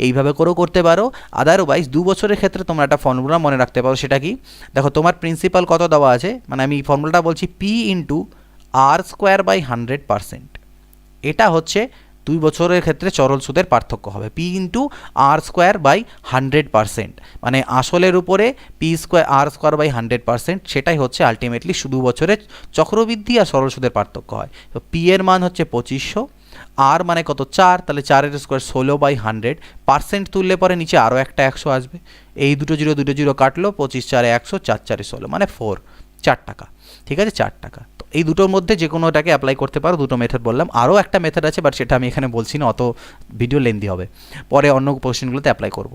এইভাবে করেও করতে পারো। আদারওয়াইজ 2 বছরের ক্ষেত্রে তোমরা একটা ফর্মুলা মনে রাখতে পারো। সেটা কি, দেখো তোমার প্রিন্সিপাল কত দেওয়া আছে, মানে আমি এই ফর্মুলাটা বলছি P into R square by 100%। এটা হচ্ছে 2 বছরের ক্ষেত্রে সরল সুদের পার্থক্য হবে, P into R square by 100%, মানে আসলের উপরে P square R square by 100%, সেটাই হচ্ছে আলটিমেটলি 2 বছরের চক্রবৃদ্ধি আর সরল সুদের পার্থক্য হয়। তো পি এর মান হচ্ছে 2500, আর মানে কত 4, তাহলে 4 স্কোয়ার 16 বাই 100%, তুললে পরে নিচে আরও একটা 100 আসবে। এই দুটো জিরো কাটলো, 25 4 100, 4 4 16, মানে 4 টাকা। ঠিক আছে, 4 টাকা। তো এই দুটোর মধ্যে যে কোনোটাকে অ্যাপ্লাই করতে পারো, দুটো মেথড বললাম, আরও একটা মেথড আছে, বাট সেটা আমি এখানে বলছি না, অত ভিডিও লেন্দি হবে, পরে অন্য কোশ্চেনগুলোতে অ্যাপ্লাই করব।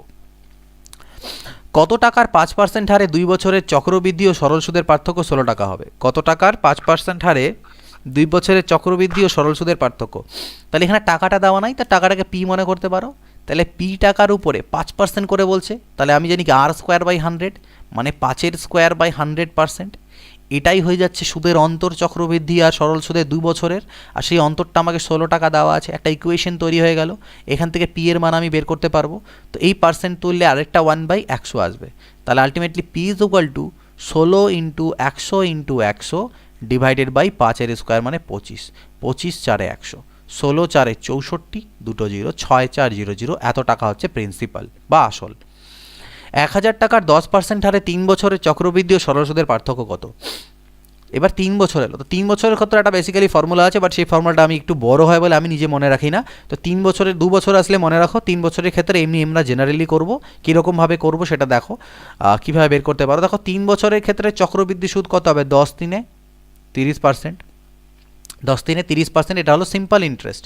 কত টাকার 5% হারে 2 বছরের চক্রবৃদ্ধি ও সরল সুদের পার্থক্য 16 টাকা হবে? কত টাকার 5% হারে 2 বছরের চক্রবৃদ্ধি ও সরল সুদের পার্থক্য? তাহলে এখানে টাকাটা দেওয়া নাই, তা টাকাটাকে পি মনে করতে পারো। তাহলে পি টাকার উপরে 5% করে বলছে, তাহলে আমি জানি কি আর স্কোয়ার বাই 100, মানে 5 স্কোয়ার বাই 100%। এটাই হয়ে যাচ্ছে সুদের অন্তর চক্রবৃদ্ধি আর সরল সুদের 2 বছরের, আর সেই অন্তরটা আমাকে 16 টাকা দেওয়া আছে। একটা ইকুয়েশন তৈরি হয়ে গেল, এখান থেকে পি এর মান আমি বের করতে পারবো। তো এই পার্সেন্ট তুললে আরেকটা 1/100 আসবে। তাহলে ultimately P is equal to 16 into 100 into 100 divided by 5 square, মানে 25, 25 4 100, 16 4 64, দুটো জিরো, 6 4 0 0, এত টাকা হচ্ছে প্রিন্সিপাল বা আসল। 1000 টাকার 10% হারে 3 বছরের চক্রবৃদ্ধি ও সরল সুদের পার্থক্য কত? এবার 3 বছর এলো, তো 3 বছরের ক্ষেত্রে একটা বেসিক্যালি ফর্মুলা আছে, বাট সেই ফর্মুলাটা আমি একটু বড় হয় বলে আমি নিজে মনে রাখি না। তো 3 বছরের 2 বছর আসলে মনে রাখো, 3 বছরের ক্ষেত্রে এমনি আমরা জেনারেলি করব, কীরকমভাবে করব সেটা দেখো, কীভাবে বের করতে পারো। দেখো 3 বছরের ক্ষেত্রে চক্রবৃদ্ধি সুদ কত হবে, 10 3 30%, 10 3 30%, এটা হলো সিম্পল ইন্টারেস্ট,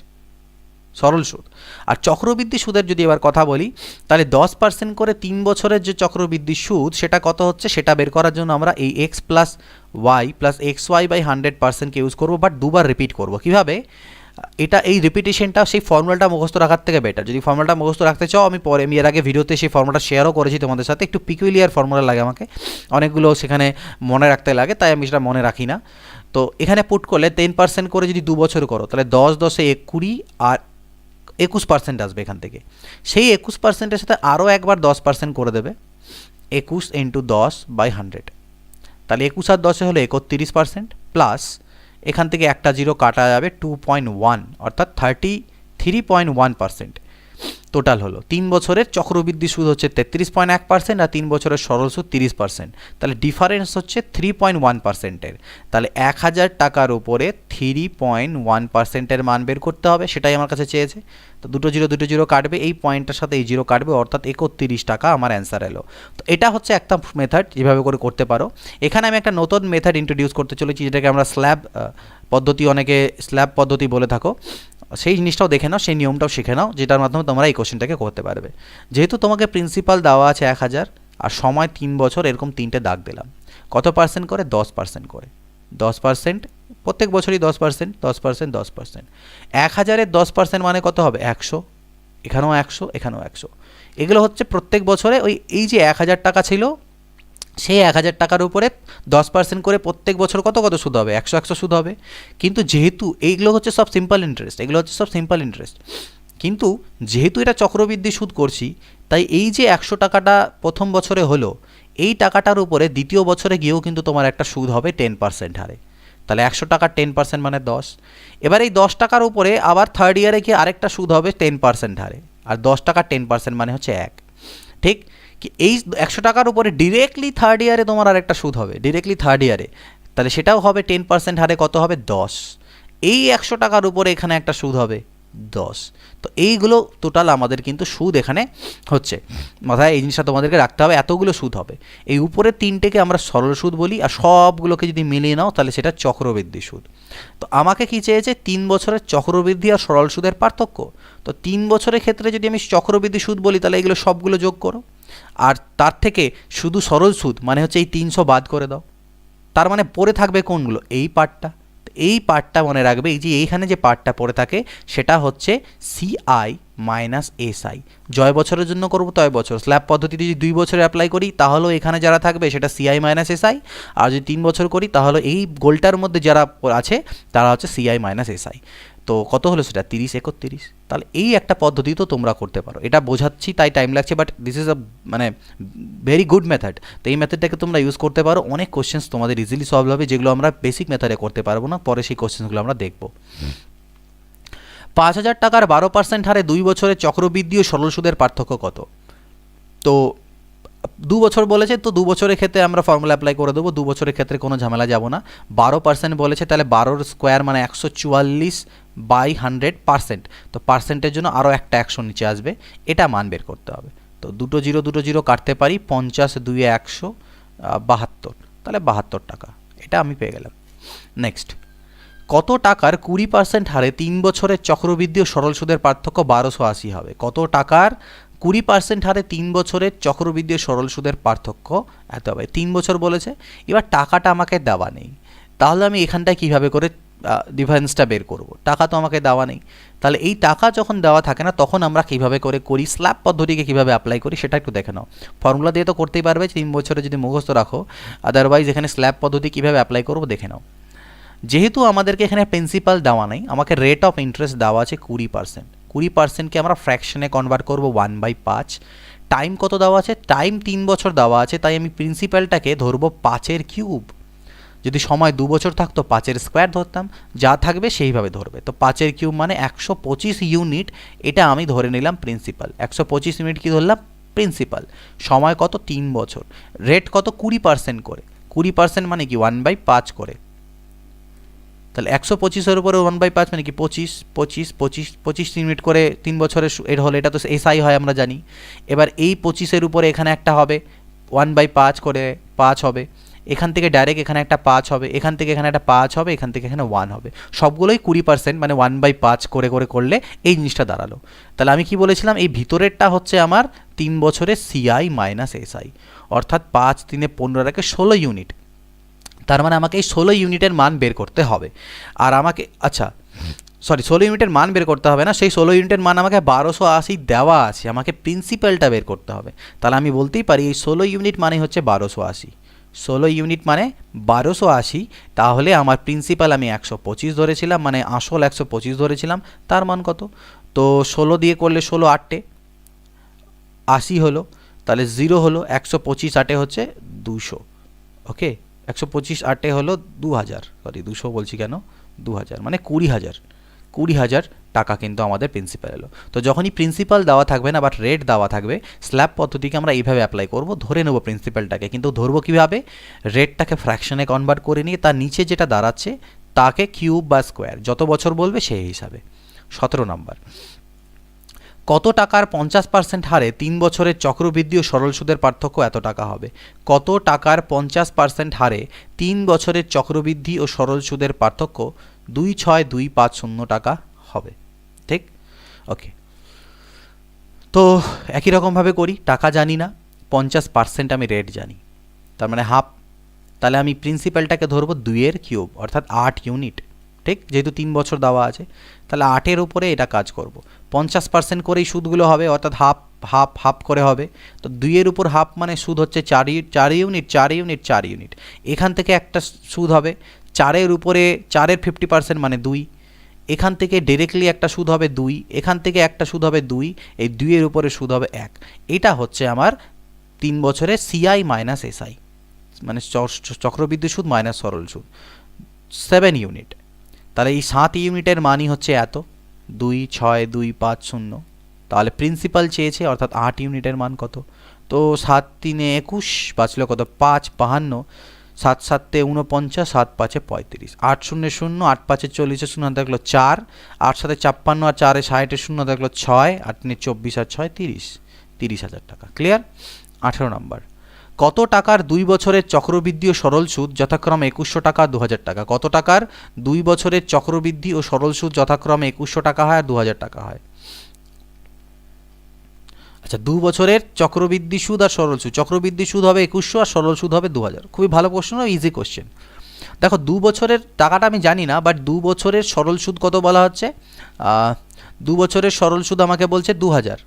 সরল সুদ। আর চক্রবৃদ্ধি সুদের যদি এবার কথা বলি, তাহলে 10% করে 3 বছরের যে চক্রবৃদ্ধি সুদ সেটা কত হচ্ছে, সেটা বের করার জন্য আমরা এই x plus y plus x Y by 100%কে ইউজ করবো, বাট দুবার রিপিট করবো। কীভাবে, এটা এই রিপিটেশনটা সেই ফর্মুলাটা মুখস্থ রাখার থেকে বেটার। যদি ফর্মুলাটা মুখস্থ রাখতে চাও, আমি এর আগে ভিডিওতে সেই ফর্মুলাটা শেয়ারও করেছি তোমাদের সাথে। একটু পিকুলিয়ার ফর্মুলা লাগে আমাকে, অনেকগুলো সেখানে মনে রাখতে লাগে, তাই আমি সেটা মনে রাখি না। তো এখানে পুট করলে 10% করে যদি 2 বছর করো, তাহলে 10 10 20 আর 21% আসবে এখান থেকে। সেই 21%-এর সাথে আরও একবার 10% করে দেবে, 21 ইন্টু 10 বাই 100, তাহলে 21 আর 10 হলো 31%, প্লাস এখান থেকে একটা জিরো কাটা যাবে, 2.1, অর্থাৎ 33.1% টোটাল হলো। 3 বছরের চক্রবৃদ্ধি সুদ হচ্ছে 33.1% আর 3 বছরের সরল সুদ 30%, তাহলে ডিফারেন্স হচ্ছে 3.1%-এর। তাহলে 1000 টাকার উপরে 3.1%-এর মান বের করতে হবে, সেটাই আমার কাছে চেয়েছে। তো দুটো জিরো কাটবে, এই পয়েন্টটার সাথে এই জিরো কাটবে, অর্থাৎ 31 টাকা আমার অ্যান্সার এলো। তো এটা হচ্ছে একটা মেথড, যেভাবে করে করতে পারো। এখানে আমি একটা নতুন মেথড ইন্ট্রোডিউস করতে চলেছি, যেটাকে আমরা স্ল্যাব পদ্ধতি, অনেকে স্ল্যাব পদ্ধতি বলে থাকো। সেই জিনিসটাও দেখে নাও, সেই নিয়মটাও শিখে নাও, যেটার মাধ্যমে তোমরা এই কোশ্চেনটাকে করতে পারবে। যেহেতু তোমাকে প্রিন্সিপাল দেওয়া আছে 1000 আর সময় 3 বছর, এরকম 3টে দাগ দিলাম। কত পার্সেন্ট করে, 10% করে, 10%, প্রত্যেক বছরই 10%, 10%, 10%। 1000-এর 10% মানে কত হবে, 100, এখানেও 100, এখানেও 100। এগুলো হচ্ছে প্রত্যেক বছরে ওই এই যে 1000 টাকা ছিল, সেই 1000 টাকার উপরে 10% করে প্রত্যেক বছর কত কত সুদ হবে, 100 সুদ হবে। কিন্তু যেহেতু এইগুলো হচ্ছে সব সিম্পল ইন্টারেস্ট, কিন্তু যেহেতু এটা চক্রবৃদ্ধি সুদ করছি, তাই এই যে 100 টাকাটা প্রথম বছরে হলো, এই টাকাটার উপরে দ্বিতীয় বছরে গিয়েও কিন্তু তোমার একটা সুদ হবে 10% হারে। তাহলে 100 টাকার 10% মানে 10। এবার এই 10 টাকার উপরে আবার থার্ড ইয়ারে গিয়ে আরেকটা সুদ হবে 10% হারে, আর 10 টাকার 10% মানে হচ্ছে 1। ঠিক কি, এই 100 টাকার উপরে ডিরেক্টলি থার্ড ইয়ারে তোমার আরেকটা সুদ হবে, ডিরেক্টলি থার্ড ইয়ারে, তাহলে সেটাও হবে 10% হারে, কত হবে, 10। এই 100 টাকার উপরে এখানে একটা সুদ হবে 10। তো এইগুলো টোটাল আমাদের কিন্তু সুদ এখানে হচ্ছে, মাথায় এই জিনিসটা তোমাদেরকে রাখতে হবে, এতগুলো সুদ হবে। এই উপরের তিনটেকে আমরা সরল সুদ বলি, আর সবগুলোকে যদি মিলিয়ে নাও তাহলে সেটা চক্রবৃদ্ধি সুদ। তো আমাকে কি চেয়েছে, 3 বছরের চক্রবৃদ্ধি আর সরল সুদের পার্থক্য। তো 3 বছরের ক্ষেত্রে যদি আমি চক্রবৃদ্ধি সুদ বলি তাহলে এগুলো সবগুলো যোগ করো, আর তার থেকে শুধু সরল সুদ মানে হচ্ছে এই 300 বাদ করে দাও। তার মানে পড়ে থাকবে কোনগুলো, এই পার্টটা। এই পার্টটা মনে রাখবে, এই যে এইখানে যে পার্টটা পড়ে থাকে সেটা হচ্ছে সিআই মাইনাস এসআই। জয় বছরের জন্য করবো তয় বছর, স্ল্যাব পদ্ধতিতে যদি 2 বছরে অ্যাপ্লাই করি তাহলেও এখানে যারা থাকবে সেটা সিআই মাইনাস এসআই, আর যদি 3 বছর করি তাহলে এই গোলটার মধ্যে যারা আছে তারা হচ্ছে সিআই মাইনাস এসআই। তো কত হলো সেটা 30 31। তাহলে এই একটা পদ্ধতি তো তোমরা করতে পারো, এটা বোঝাচ্ছি তাই টাইম লাগছে, বাট দিস ইজ আ মানে ভেরি গুড মেথড। তো এই মেথডটাকে তোমরা ইউজ করতে পারো, অনেক কোশ্চেন্স তোমাদের ইজিলি সলভ হবে, যেগুলো আমরা বেসিক মেথডে করতে পারবো না, পরে সেই কোশ্চেন্সগুলো আমরা দেখব। 5,000 টাকার 12% হারে 2 বছরের চক্রবৃদ্ধি ও সরল সুদের পার্থক্য কত? তো 2 বছর বলেছে, তো 2 বছরের ক্ষেত্রে আমরা ফর্মুলা অ্যাপ্লাই করে দেবো, 2 বছরের ক্ষেত্রে কোনো ঝামেলা যাব না। 12% বলেছে, তাহলে 12 স্কোয়ার মানে 144/100%। তো পার্সেন্টের জন্য আরও একটা 100 নিচে আসবে, এটা মান বের করতে হবে। তো দুটো জিরো কাটতে পারি, 50 2 100 72, তাহলে 72 টাকা, এটা আমি পেয়ে গেলাম। নেক্সট, কত টাকার 20% হারে 3 বছরের চক্রবৃদ্ধি ও সরল সুদের পার্থক্য 1280 হবে? কত টাকার 20% হারে 3 বছরের চক্রবৃদ্ধি ও সরল সুদের পার্থক্য এত হবে। 3 বছর বলেছে, এবার টাকাটা আমাকে দেওয়া নেই, তাহলে আমি এখানটায় কীভাবে করে ডিফারেন্সটা বের করব? টাকা তো আমাকে দেওয়া নেই, তাহলে এই টাকা যখন দেওয়া থাকে না তখন আমরা কীভাবে করে করি, স্ল্যাব পদ্ধতিকে কীভাবে অ্যাপ্লাই করি সেটা একটু দেখে নাও। ফর্মুলা দিয়ে তো করতেই পারবে 3 বছরে যদি মুখস্থ রাখো, আদারওয়াইজ এখানে স্ল্যাব পদ্ধতি কীভাবে অ্যাপ্লাই করবো দেখে নাও। যেহেতু আমাদেরকে এখানে প্রিন্সিপাল দেওয়া নেই, আমাকে রেট অফ ইন্টারেস্ট দেওয়া আছে 20%। 20%কে আমরা ফ্র্যাকশনে কনভার্ট করবো 1/5। টাইম কত দেওয়া আছে? টাইম 3 বছর দেওয়া আছে, তাই আমি প্রিন্সিপালটাকে ধরবো 5-এর কিউব। যদি সময় 2 বছর থাকতো 5-এর স্কোয়ার ধরতাম, যা থাকবে সেইভাবে ধরবে। তো 5-এর কিউব মানে 125 ইউনিট, এটা আমি ধরে নিলাম প্রিন্সিপাল। 125 ইউনিট কি ধরলাম? প্রিন্সিপাল। সময় কত? 3 বছর। রেট কত? 20% করে। 20% মানে কি 1/5 করে। তাহলে 125-এর উপরে 1/5 মানে কি 25 ইউনিট করে 3 বছরের এর হলে এটা তো এসআই হয় আমরা জানি। এবার এই 25-এর উপরে এখানে একটা হবে 1/5 করে 5 হবে, এখান থেকে ডাইরেক্ট এখানে একটা 5 হবে, এখান থেকে এখানে একটা 5 হবে, এখান থেকে এখানে 1 হবে, সবগুলোই 20% মানে 1/5 করে করে করলে এই জিনিসটা দাঁড়ালো। তাহলে আমি কি বলেছিলাম, এই ভিতরেরটা হচ্ছে আমার 3 বছরের সিআই মাইনাস এসআই, অর্থাৎ 5 3 15 16 ইউনিট। তার মানে আমাকে এই 16 ইউনিটের মান বের করতে হবে। আর আমাকে 16 ইউনিটের মান বের করতে হবে না, সেই 16 ইউনিটের মান আমাকে 1280 দেওয়া আছে, আমাকে প্রিন্সিপালটা বের করতে হবে। তাহলে আমি বলতেই পারি এই 16 ইউনিট মানে হচ্ছে 1280। 16 ইউনিট মানে 1280, তাহলে আমার প্রিন্সিপাল আমি 125 ধরেছিলাম, মানে আসল 125 ধরেছিলাম, তার মান কত? তো 16 দিয়ে করলে 16 8 80 হলো, তাহলে 0 হলো, 125 8 হচ্ছে 200। ওকে, 125 8 হলো 2000, সরি 200 বলছি কেন, 2000 মানে 20,000 টাকা কিন্তু আমাদের প্রিন্সিপাল এলো। তো যখনই প্রিন্সিপাল দেওয়া থাকবে না বাট রেট দেওয়া থাকবে, স্ল্যাব পদ্ধতিকে আমরা এইভাবে অ্যাপ্লাই করব, ধরে নেব প্রিন্সিপালটাকে, কিন্তু ধরবো কীভাবে? রেটটাকে ফ্র্যাকশনে কনভার্ট করে নিয়ে তার নিচে যেটা দাঁড়াচ্ছে তাকে কিউব বা স্কোয়ার, যত বছর বলবে সেই হিসাবে। 17 নম্বর, কত টাকার 50% হারে 3 বছরের চক্রবৃদ্ধি ও সরল সুদের পার্থক্য এত টাকা হবে? কত টাকার 50% হারে 3 বছরের চক্রবৃদ্ধি ও সরল সুদের পার্থক্য 26250 টাকা হবে? ঠিক, ওকে। তো একই রকমভাবে করি, টাকা জানি না, 50% আমি রেট জানি, তার মানে হাফ। তাহলে আমি প্রিন্সিপালটাকে ধরবো 2-এর কিউব অর্থাৎ 8 ইউনিট, ঠিক, যেহেতু 3 বছর দেওয়া আছে, তাহলে 8-এর উপরে এটা কাজ করব। 50% করেই সুদগুলো হবে, অর্থাৎ হাফ হাফ হাফ করে হবে। তো 2-এর উপর হাফ মানে সুদ হচ্ছে 4 ইউনিট। এখান থেকে একটা সুদ হবে 4-এর উপরে, 4-এর 50% মানে 2। এখান থেকে ডিরেক্টলি একটা সুদ হবে 2, এখান থেকে একটা সুদ হবে 2, এই 2-এর উপরে সুদ হবে 1। এটা হচ্ছে আমার 3 বছরের সিআই মাইনাস এসআই, মানে চক্রবৃদ্ধি সুদ মাইনাস সরল সুদ, 7 ইউনিট। তাহলে এই 7 ইউনিটের মানই হচ্ছে এত, 26250। তাহলে প্রিন্সিপাল চেয়েছে, অর্থাৎ 8 ইউনিটের মান কত? তো 7 3 21 বাঁচলো কত? 5 52, সাত সাতে 49, 7 5 35, 8 0 0, 8 5 40, শূন্য থাকলো 4, 8 7 56 আর 4 60, শূন্য থাকলো 6, 8 9 24 আর 6 30, 30,000 টাকা। ক্লিয়ার? 18 নম্বর, কত টাকার 2 বছরের চক্রবৃদ্ধি ও সরল সুদ যথাক্রমে 2100 টাকা 2000 টাকা? কত টাকার 2 বছরের চক্রবৃদ্ধি ও সরল সুদ যথাক্রমে 2100 টাকা হয় আর 2000 টাকা হয়? আচ্ছা, 2 বছরের চক্রবৃদ্ধি সুদ আর সরল সুদ, চক্রবৃদ্ধি সুদ হবে 2100 আর সরল সুদ হবে 2000। খুবই ভালো প্রশ্ন, ইজি কোশ্চেন। দেখো 2 বছরের টাকাটা আমি জানি না, বাট 2 বছরের সরল সুদ কত বলা হচ্ছে? 2 বছরের সরল সুদ আমাকে বলছে 2000,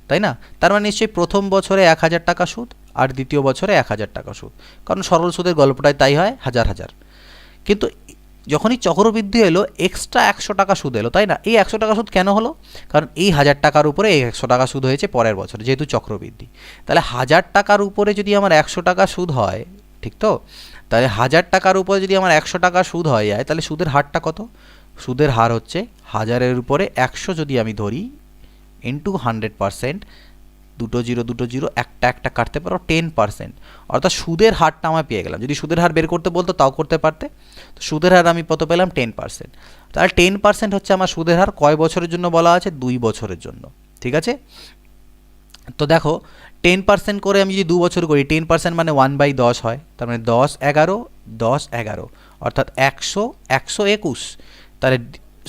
তাই না? তার মানে নিশ্চয়ই প্রথম বছরে 1000 টাকা সুদ আর দ্বিতীয় বছরে 1000 টাকা সুদ, কারণ সরল সুদের গল্পটাই তাই হয়, হাজার হাজার। কিন্তু যখনই চক্রবৃদ্ধি এলো এক্সট্রা 100 টাকা সুদ এলো, তাই না? এই 100 টাকা সুদ কেন হলো? কারণ এই 1000 টাকার উপরে এই 100 টাকা সুদ হয়েছে পরের বছর, যেহেতু চক্রবৃদ্ধি। তাহলে 1000 টাকার উপরে যদি আমার 100 টাকা সুদ হয়, ঠিক তো? তাহলে 1000 টাকার উপরে যদি আমার 100 টাকা সুদ হয়ে যায়, তাহলে সুদের হারটা কত? সুদের হার হচ্ছে 1000-এর উপরে 100 যদি আমি ধরি ইন্টু 100%, দুটো জিরো একটা একটা কাটতে পারো 10%, অর্থাৎ সুদের হারটা আমি পেয়ে গেলাম। যদি সুদের হার বের করতে বলতো তাও করতে পারতে। তো সুদের হার আমি কত পেলাম? 10%। তাহলে 10% হচ্ছে আমার সুদের হার। কয় বছরের জন্য বলা আছে? 2 বছরের জন্য। ঠিক আছে? তো দেখো 10% করে আমি যদি 2 বছর করি, 10% মানে 1/10 হয়, তার মানে 10 11 10 11, অর্থাৎ 100 121। তাহলে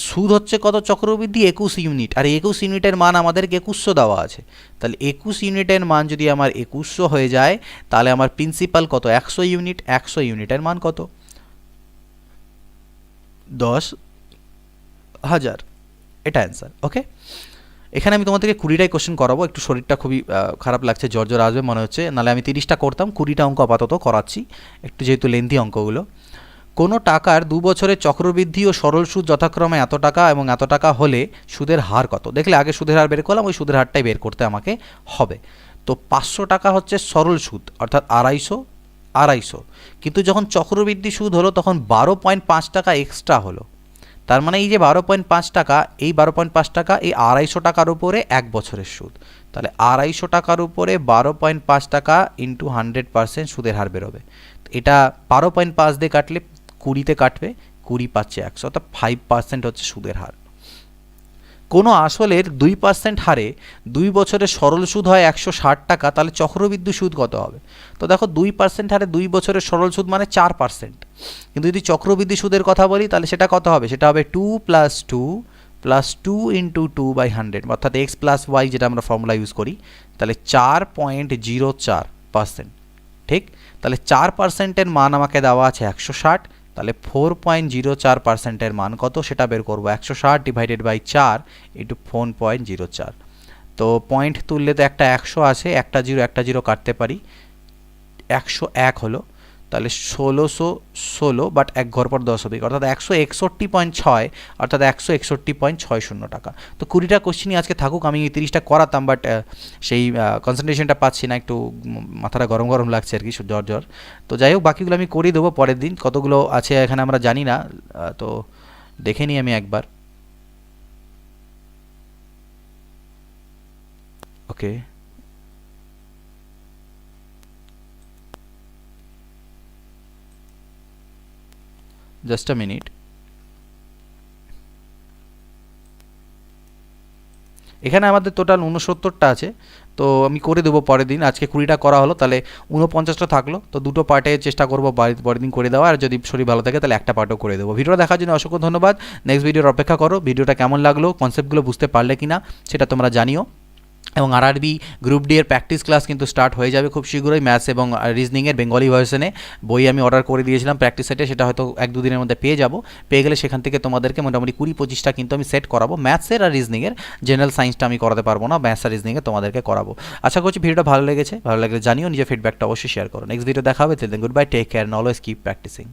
সুদ হচ্ছে কত? চক্রবৃদ্ধি 21 ইউনিট, আর 21 ইউনিটের মান আমাদেরকে 2100 দেওয়া আছে। তাহলে 21 ইউনিটের মান যদি আমার 2100 হয়ে যায়, তাহলে আমার প্রিন্সিপাল কত? 100 ইউনিট। 100 ইউনিটের মান কত? 10,000। এটা অ্যান্সার। ওকে, এখানে আমি তোমাদেরকে 20টাই কোশ্চেন করাবো। একটু শরীরটা খুবই খারাপ লাগছে, জ্বর জ্বর আসবে মনে হচ্ছে, নাহলে আমি 30টা করতাম। 20টা অঙ্ক আপাতত করাচ্ছি, একটু যেহেতু লেন্থি অঙ্কগুলো। কোনো টাকার 2 বছরের চক্রবৃদ্ধি ও সরল সুদ যথাক্রমে এত টাকা এবং এত টাকা হলে সুদের হার কত? দেখলে আগে সুদের হার বের করলাম, ওই সুদের হারটাই বের করতে আমাকে হবে। তো 500 টাকা হচ্ছে সরল সুদ, অর্থাৎ 250, কিন্তু যখন চক্রবৃদ্ধি সুদ হলো তখন 12.5 টাকা এক্সট্রা হলো। তার মানে এই যে 12.5 টাকা, এই 12.5 টাকা এই 250 টাকার উপরে 1 বছরের সুদ। তাহলে 250 টাকার উপরে 12.5 টাকা ইন্টু 100% সুদের হার বেরোবে। এটা 12.5 দিয়ে কাটলে 20তে কাটবে, 20 পাচ্ছে 100, অর্থাৎ 5% হচ্ছে সুদের হার। কোনো আসলের 2% হারে 2 বছরের সরল সুদ হয় 160 টাকা, তাহলে চক্রবৃদ্ধি সুদ কত হবে? তো দেখো 2% হারে 2 বছরের সরল সুদ মানে 4%, কিন্তু যদি চক্রবৃদ্ধি সুদের কথা বলি তাহলে সেটা কত হবে? সেটা হবে 2 + 2 ইন্টু 2/100, অর্থাৎ x + y, যেটা আমরা ফর্মুলা ইউজ করি। তাহলে 4.04%। ঠিক? তাহলে 4%-এর মান আমাকে দেওয়া আছে 160, তাহলে 4.04%-এর মান কত সেটা বের করবো। 160 ডিভাইডেড বাই 4 ইন্টু 4.04। তো পয়েন্ট তুললে তো একটা 100 আসে, একটা জিরো কাটতে পারি, 101 হলো। তাহলে 1616, বাট 1 ঘর পর 10 হবে, অর্থাৎ 161.6, অর্থাৎ 161.60 টাকা। তো 20টা কোশ্চেনই আজকে থাকুক, আমি 30টা করাতাম, বাট সেই কনসেন্ট্রেশনটা পাচ্ছি না, একটু মাথাটা গরম গরম লাগছে আর কি, জ্বর জ্বর। তো যাই হোক, বাকিগুলো আমি করিয়ে দেবো পরের দিন। কতগুলো আছে এখানে আমরা জানি না, তো দেখে নিই আমি একবার। ওকে, জাস্ট আ মিনিট। এখানে আমাদের টোটাল 69টা আছে, তো আমি করে দেবো পরের দিন। আজকে 20টা করা হলো, তাহলে 49টা থাকলো। তো দুটো পার্টে চেষ্টা করবো পরের দিন করে দেওয়া, আর যদি শরীর ভালো থাকে তাহলে একটা পার্টও করে দেবো। ভিডিওটা দেখার জন্য অসংখ্য ধন্যবাদ। নেক্সট ভিডিওর অপেক্ষা করো। ভিডিওটা কেমন লাগলো, কনসেপ্টগুলো বুঝতে পারলে কিনা সেটা তোমরা জানিও। এবং আরআরবি গ্রুপ ডি এর প্র্যাকটিস ক্লাস কিন্তু স্টার্ট হয়ে যাবে খুব শীঘ্রই, ম্যাথস এবং রিজনিংয়ের বেঙ্গলি ভার্সনে। বই আমি অর্ডার করে দিয়েছিলাম প্র্যাকটিস সেটে, সেটা হয়তো 1-2 দিনের মধ্যে পেয়ে যাবো। পেয়ে গেলে সেখান থেকে তোমাদেরকে মোটামুটি 20-25টা কিন্তু আমি সেট করাবো ম্যাথসের আর রিজনিংয়ের। জেনারেল সায়েন্সটা আমি করাতে পারবো না, ম্যাথস আর রিজনিংয়ে তোমাদেরকে করাবো। আশা করছি ভিডিওটা ভালো লেগেছে। ভালো লাগলে জানিও, নিজের ফিডব্যাকটা অবশ্যই শেয়ার করো। নেক্সট ভিডিও দেখা হবে। Good bye, take care, always keep practising.